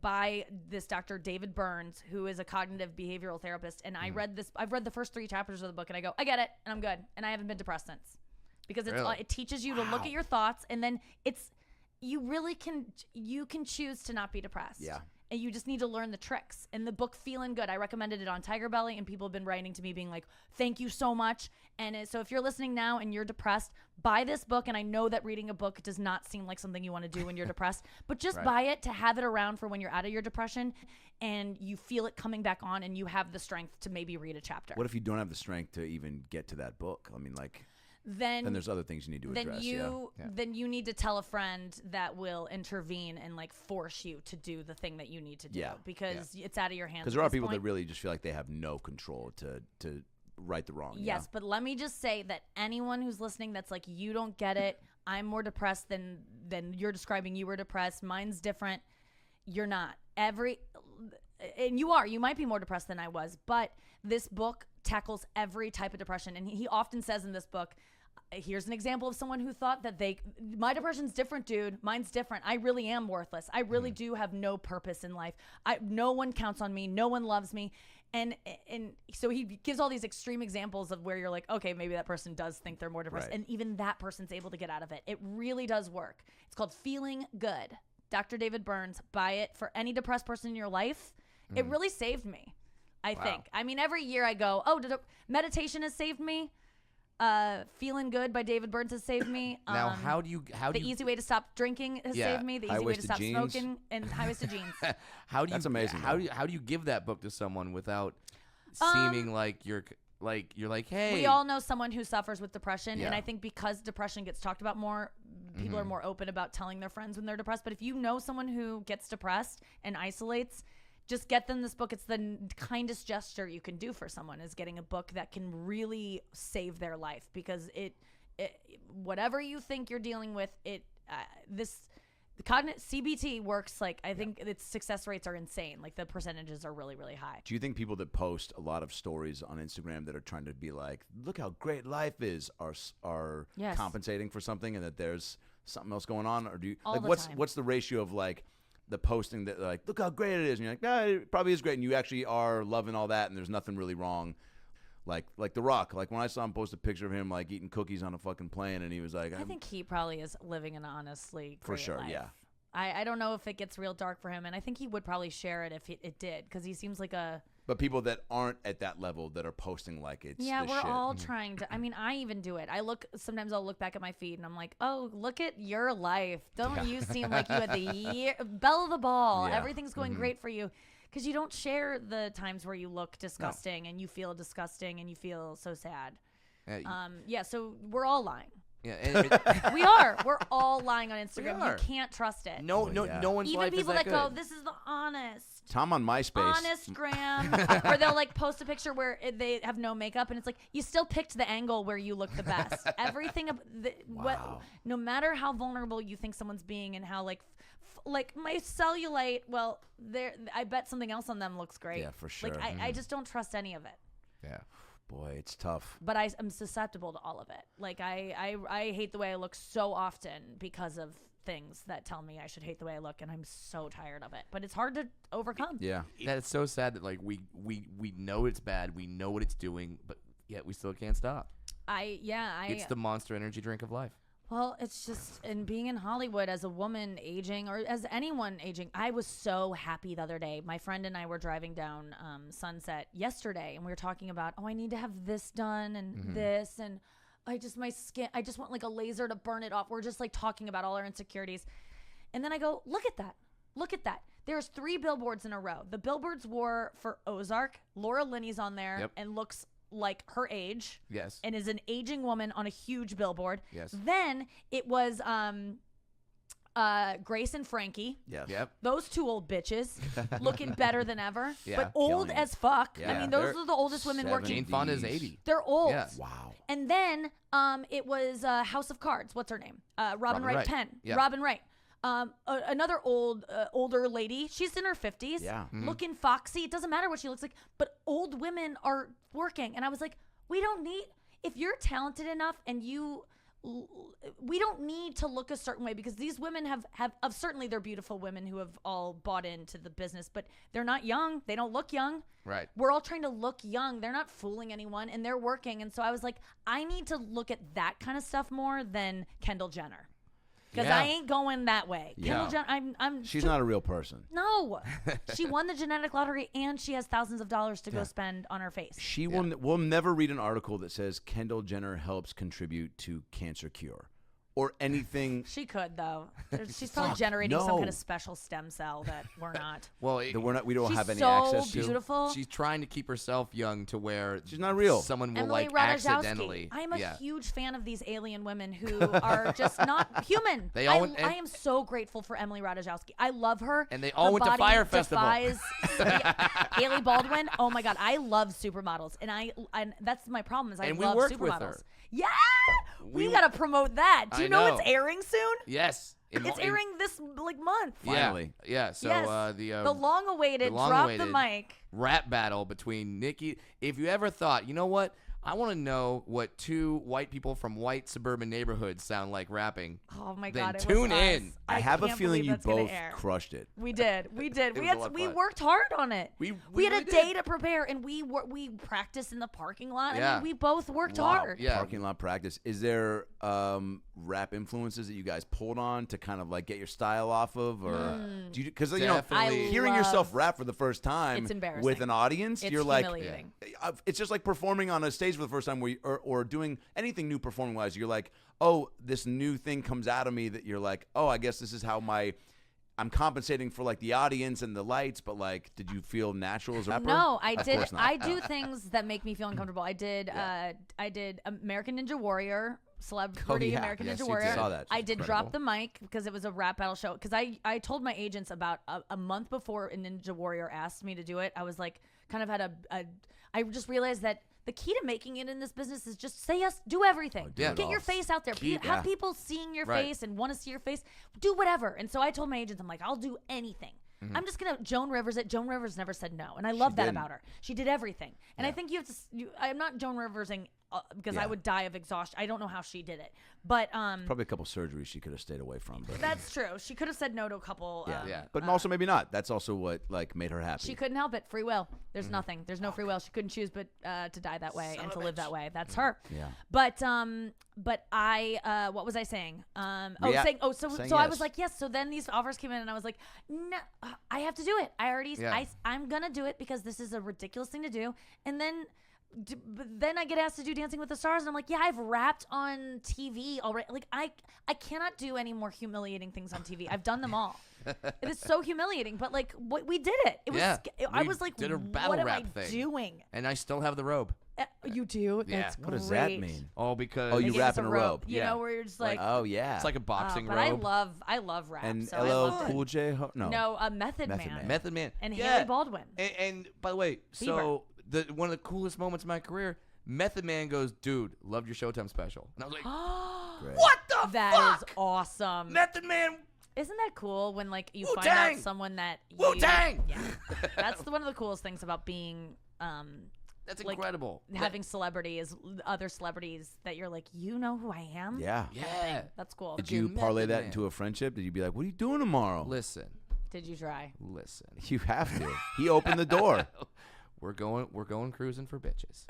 by this Dr. David Burns, who is a cognitive behavioral therapist. And I've read the first 3 chapters of the book, and I go, I get it, and I'm good. And I haven't been depressed since. Because it teaches you to look at your thoughts, and then you can choose to not be depressed. Yeah. And you just need to learn the tricks. And the book Feeling Good, I recommended it on Tiger Belly, and people have been writing to me being like, thank you so much. And so if you're listening now and you're depressed, buy this book. And I know that reading a book does not seem like something you want to do when you're depressed, but just buy it to have it around for when you're out of your depression and you feel it coming back on and you have the strength to maybe read a chapter. What if you don't have the strength to even get to that book? I mean, then there's other things you need to address. Then you need to tell a friend that will intervene and force you to do the thing that you need to do because it's out of your hands. Because there are people that really just feel like they have no control to right the wrong. Yes, but let me just say that anyone who's listening that's like, you don't get it, I'm more depressed than you're describing you were depressed, mine's different. You're not. And you might be more depressed than I was, but this book tackles every type of depression. And he often says in this book, here's an example of someone who thought that my depression's different, dude. Mine's different. I really am worthless. I really do have no purpose in life. No one counts on me. No one loves me. And so he gives all these extreme examples of where you're like, okay, maybe that person does think they're more depressed. Right. And even that person's able to get out of it. It really does work. It's called Feeling Good. Dr. David Burns. Buy it for any depressed person in your life. It really saved me, I think. I mean, every year I go, meditation has saved me. Feeling Good by David Burns has saved me. Now, The Easy Way to Stop Drinking has saved me. The Easy Way to Stop Smoking and High-Waisted Jeans. That's amazing. How do you give that book to someone without seeming like you're like, hey? We all know someone who suffers with depression, and I think because depression gets talked about more, people are more open about telling their friends when they're depressed. But if you know someone who gets depressed and isolates, just get them this book. It's the kindest gesture you can do for someone, is getting a book that can really save their life, because it whatever you think you're dealing with, the cognitive CBT works. I think its success rates are insane. The percentages are really, really high. Do you think people that post a lot of stories on Instagram that are trying to be like, look how great life is, are compensating for something, and that there's something else going on? Or do you what's the ratio of the posting that look how great it is, and you're like, it probably is great, and you actually are loving all that, and there's nothing really wrong, like The Rock, when I saw him post a picture of him eating cookies on a fucking plane, and he was like, I think he probably is living an honestly great for sure life. Yeah, I don't know if it gets real dark for him, and I think he would probably share it if it did, because he seems like a. But people that aren't at that level that are posting like it's yeah, the we're shit. all trying to. I mean, I even do it. Sometimes I'll look back at my feed and I'm like, oh, look at your life. Don't you seem like you had the belle of the ball? Yeah. Everything's going great for you, because you don't share the times where you look disgusting and you feel disgusting and you feel so sad. Yeah, so we're all lying. Yeah, We are. We're all lying on Instagram. We are. You can't trust it. no one's Even life people is that that go, good. this is the honest. Tom on MySpace. Honest gram, where they'll like post a picture where they have no makeup, and it's like you still picked the angle where you look the best. Everything, no matter how vulnerable you think someone's being, and how like my cellulite. Well, I bet something else on them looks great. Yeah, for sure. Like I just don't trust any of it. Yeah. Boy, it's tough. But I'm susceptible to all of it. Like I hate the way I look so often because of things that tell me I should hate the way I look, and I'm so tired of it. But it's hard to overcome. Yeah. That's so sad that like we know it's bad, we know what it's doing, but yet we still can't stop. It's the Monster Energy drink of life. Well, it's just, and being in Hollywood as a woman aging, or as anyone aging, I was so happy the other day. My friend and I were driving down Sunset yesterday, and we were talking about, I need to have this done and this, and my skin, I just want like a laser to burn it off. We're just like talking about all our insecurities. And then I go, look at that. There's 3 billboards in a row. The billboards were for Ozark. Laura Linney's on there and looks like her age. Yes. And is an aging woman on a huge billboard. Yes. Then it was Grace and Frankie. Yes. Yep. Those 2 old bitches looking better than ever. Yeah. But old Killing as fuck. Yeah. I mean, those are the oldest women working. Jane Fonda's 80. They're old. Yeah. Wow. And then it was House of Cards. What's her name? Robin Wright Penn. Yeah. Robin Wright. Another older lady. She's in her 50s. Yeah. Looking foxy. It doesn't matter what she looks like. But old women are working. And I was like, we don't need, if you're talented enough and we don't need to look a certain way, because these women have certainly they're beautiful women who have all bought into the business, but they're not young. They don't look young. Right. We're all trying to look young. They're not fooling anyone, and they're working. And so I was like, I need to look at that kind of stuff more than Kendall Jenner. Because Yeah. I ain't going that way. Yeah. Kendall Jenner, She's not a real person. No. She won the genetic lottery, and she has thousands of dollars to go spend on her face. She will never read an article that says Kendall Jenner helps contribute to cancer cure or anything. She could, though. She's probably generating some no. kind of special stem cell that we're not. Well, That we don't She's have any so access to. beautiful. she's trying to keep herself young to where She's not real. someone will Emily like Ratajkowski. accidentally. I'm a yeah. huge fan of these alien women who are just not human. They all I am so grateful for Emily Ratajkowski. I love her. And they all Her went to body Fire Festival. defies- Haley Baldwin. Oh my God, I love supermodels, and that's my problem. Is I And we love worked supermodels. with her. Yeah, we We- gotta promote that. Do you I know know. it's airing soon? Yes. It's airing this month. Finally. Yeah. So Yes. the long-awaited the drop long-awaited the mic. rap battle between Nikki. If you ever thought, you know what? I want to know what 2 white people from white suburban neighborhoods sound like rapping. Oh my Then God! It tune was in. us. I have a can't feeling believe you that's gonna both air. crushed it. We did. We was a lot of we fun. worked hard on it. We had really a day did. to prepare, and we practiced in the parking lot. I Yeah. mean, we both worked Wow. hard. Yeah. Parking lot practice. Is there rap influences that you guys pulled on to kind of like get your style off of, or do you? Because Definitely. I hearing love- yourself rap for the first time It's embarrassing. with an audience, It's you're like, humiliating. it's just like performing on a stage for the first time, where or doing anything new performing wise. You're like, oh, this new thing comes out of me that you're like, oh, I guess this is how I'm compensating for like the audience and the lights, but like, did you feel natural as a rapper? No, I Of did. course not. I do things that make me feel uncomfortable. I did. I did American Ninja Warrior, Celebrity yeah. American Yes, Ninja you Warrior. did. Saw that. I She's did incredible. Drop the Mic because it was a rap battle show. Because I told my agents about a month before a Ninja Warrior asked me to do it. I was like, kind of had I just realized that the key to making it in this business is just say yes, do everything. do it Get all. your face out there. Keep- Have people seeing your Right. face and want to see your face. Do whatever. And so I told my agents, I'm like, I'll do anything. I'm just gonna Joan Rivers it. Joan Rivers never said no, and I love that didn't. about her. She did everything, and I think you have to. I'm not Joan Riversing because I would die of exhaustion. I don't know how she did it, but Probably a couple surgeries she could have stayed away from. But that's true. She could have said no to a couple. But also maybe not. That's also what like made her happy. She couldn't help it. Free will. There's nothing. There's no free will. She couldn't choose but to die that way and to live that way. That's her. Yeah. But I what was I saying? So I yes. was like, yes. So then these offers came in and I was like, no, I have to do it. I'm gonna do it because this is a ridiculous thing to do. And then but then I get asked to do Dancing with the Stars, and I'm like, yeah, I've rapped on TV already. Like, I cannot do any more humiliating things on TV. I've done them all. It is so humiliating, but like, we did it. It was. I was like, did a battle what am rap I thing. doing? And I still have the robe. You do? Yeah. That's What does that great. mean? Oh, because You They give wrap us in a robe. You know, where you're just like, Oh yeah. it's like a boxing but robe. I love rap. And so I LL loved it. Cool J. No, Method Man. Man. Method Man. And Yeah. Haley Baldwin. And by the way, so one of the coolest moments of my career, Method Man goes, dude, loved your Showtime special. And I was like, Great. what the That fuck? is awesome. Method Man. Isn't that cool when like you Wu-Tang! find out someone that you, Wu-Tang! Yeah, that's one of the coolest things about being That's like, incredible. having celebrity is other celebrities that you're like, you know who I am. Yeah. Yeah. That's cool. Did you Method parlay that Man. into a friendship? Did you be like, "What are you doing tomorrow?" Listen. Did you try? You have to. He opened the door. We're going cruising for bitches.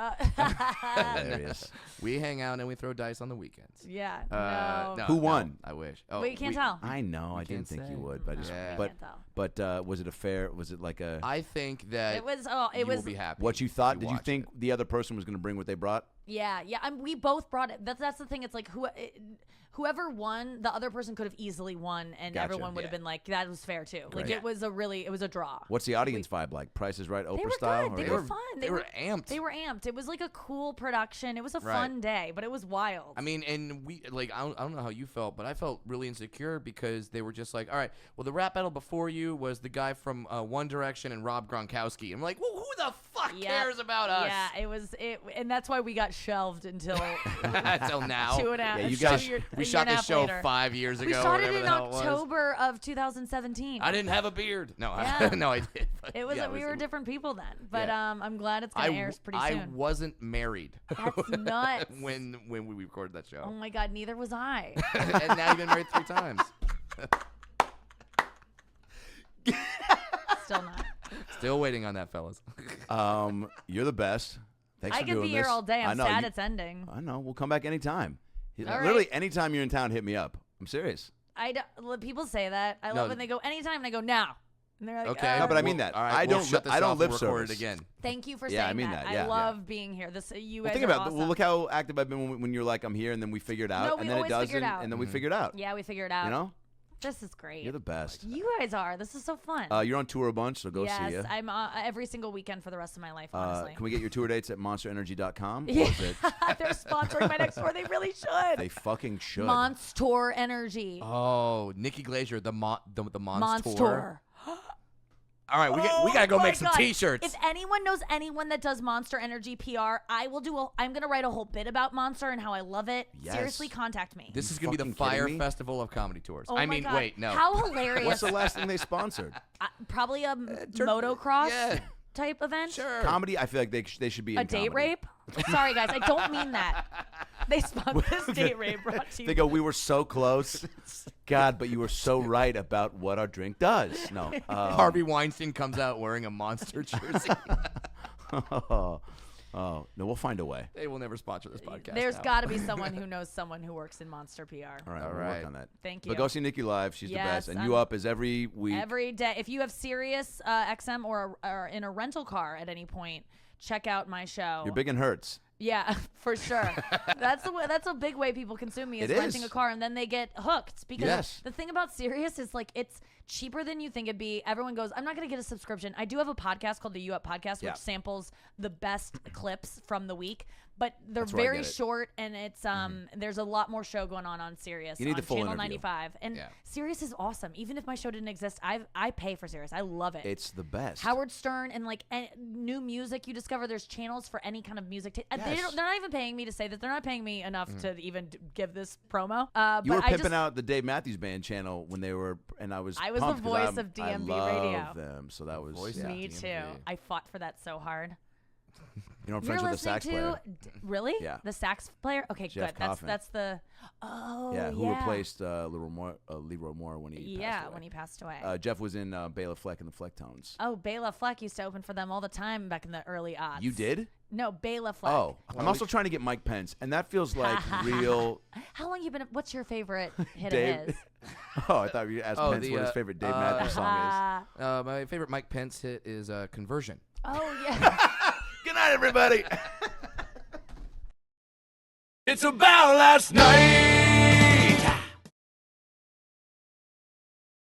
Hilarious. We hang out and we throw dice on the weekends. Yeah. No, Who won? I wish. Oh, Wait, you can't tell. I know. I can't didn't think say. you would, but I just, Yeah. but Can't tell. was it a fair? Was it like a? I think that It was. you was. will be happy. What you thought? if Did you watch think it. the other person was going to bring what they brought? Yeah. We both brought it. That's the thing. It's like whoever won, the other person could have easily won, and Gotcha. everyone would have been like, that was fair too. Like Great. it was a draw. What's the audience vibe like? Price is Right, They Oprah were style? good. or They what? were fun. They were amped. They were amped. It was like a cool production. It was a Right. fun day, but it was wild. I mean, and we like I don't know how you felt, but I felt really insecure because they were just like, all right, well, the rap battle before you was the guy from One Direction and Rob Gronkowski. I'm like, well, who the fuck Yep. cares about us? Yeah, and that's why we got shelved until Until now. 2.5. Yeah, you a guys- year- We a shot year and a this half show later. 5 years ago. We started whatever in the hell it was. October of 2017. I didn't have a beard. No, Yeah. no, I did. But It was yeah, we were different people then, but Yeah. I'm glad it's gonna air pretty I soon. wasn't married. That's nuts. when we recorded that show. Oh my God, neither was I. And now you've been married 3 times. Still not. Still waiting on that, fellas. You're the best. Thanks I for could doing be here this. all day. I I'm know, sad you- it's ending. I know. We'll come back anytime. All Literally, right. anytime you're in town, hit me up. I'm serious. People say that. I No, love when they go anytime, and I go now. And they're like, Okay. No, but I mean Well, that. all right, I we'll don't. shut this I don't off lip and record service it again. Thank you for Yeah, saying I mean that, I yeah. love being here. You Well, guys think are about awesome. Well, look how active I've been when you're like, I'm here, and then we figure it out, No, we and then it always figure doesn't, it out. and then we figure it out. Yeah, we figure it out. You know, This is great. you're the best. You guys are. This is so fun. You're on tour a bunch, so go yes, see you. I'm every single weekend for the rest of my life, honestly. Can we get your tour dates at monsterenergy.com? Or Yeah. is it? They're sponsoring my next tour. They really should. They fucking should. Monster Energy. Oh, Nikki Glaser, the Monster. Monster. All right, we gotta go my make some God. T-shirts. If anyone knows anyone that does Monster Energy PR, I'm gonna write a whole bit about Monster and how I love it. Yes. Seriously, contact me. This You is gonna be the fucking kidding Fire me? Festival of comedy tours. Oh I my mean, God. wait, no. How hilarious. What's the last thing they sponsored? Probably a motocross yeah. type event. Sure. Comedy. I feel like they should be in A date comedy. rape? Sorry, guys, I don't mean that. They spun this date rape brought to you. They go, we were so close. God, but you were so right about what our drink does. No. Harvey Weinstein comes out wearing a Monster jersey. Oh, no, we'll find a way. They will never sponsor this podcast. There's now. got to be someone who knows someone who works in Monster PR. All right, All we'll right. work on that. Thank you. But go see Nikki live. She's the Yes, best. And I'm- You Up is every week. Every day. If you have Sirius XM or in a rental car at any point, check out my show. You're big and hurts. Yeah, for sure. That's a big way people consume me is It renting is. a car and then they get hooked because Yes. the thing about Sirius is like it's cheaper than you think it'd be. Everyone goes, I'm not going to get a subscription. I do have a podcast called the You Up Podcast, Yeah. which samples the best clips from the week, but they're That's where I very get it. short and it's there's a lot more show going on Sirius You need on the full Channel interview. 95. And Yeah. Sirius is awesome. Even if my show didn't exist, I pay for Sirius. I love it. It's the best. Howard Stern and like new music you discover. There's channels for any kind of music. They're not even paying me to say that. They're not paying me enough to even give this promo. You were but pimping out the Dave Matthews Band channel when they were, and I was the pumped 'cause voice of DMV I love radio. them, so that was voice yeah. of Me DMV. too. I fought for that so hard. You know, I'm You're friends with the listening sax player. Really? Yeah. The sax player? Okay, Jeff good. Coffin. That's the. Oh, Yeah, who replaced Leroy Moore when he passed away. when he passed away. Jeff was in Bela Fleck and the Flecktones. Oh, Bela Fleck used to open for them all the time back in the early aughts. You did? No, Bela Fleck. Oh, I'm also trying to get Mike Pence, and that feels like real. How long you been? What's your favorite hit Dave. of his? Oh, I thought you asked Pence what his favorite Dave Matthews song is. My favorite Mike Pence hit is Conversion. Oh yeah. Good night, everybody. It's about last night.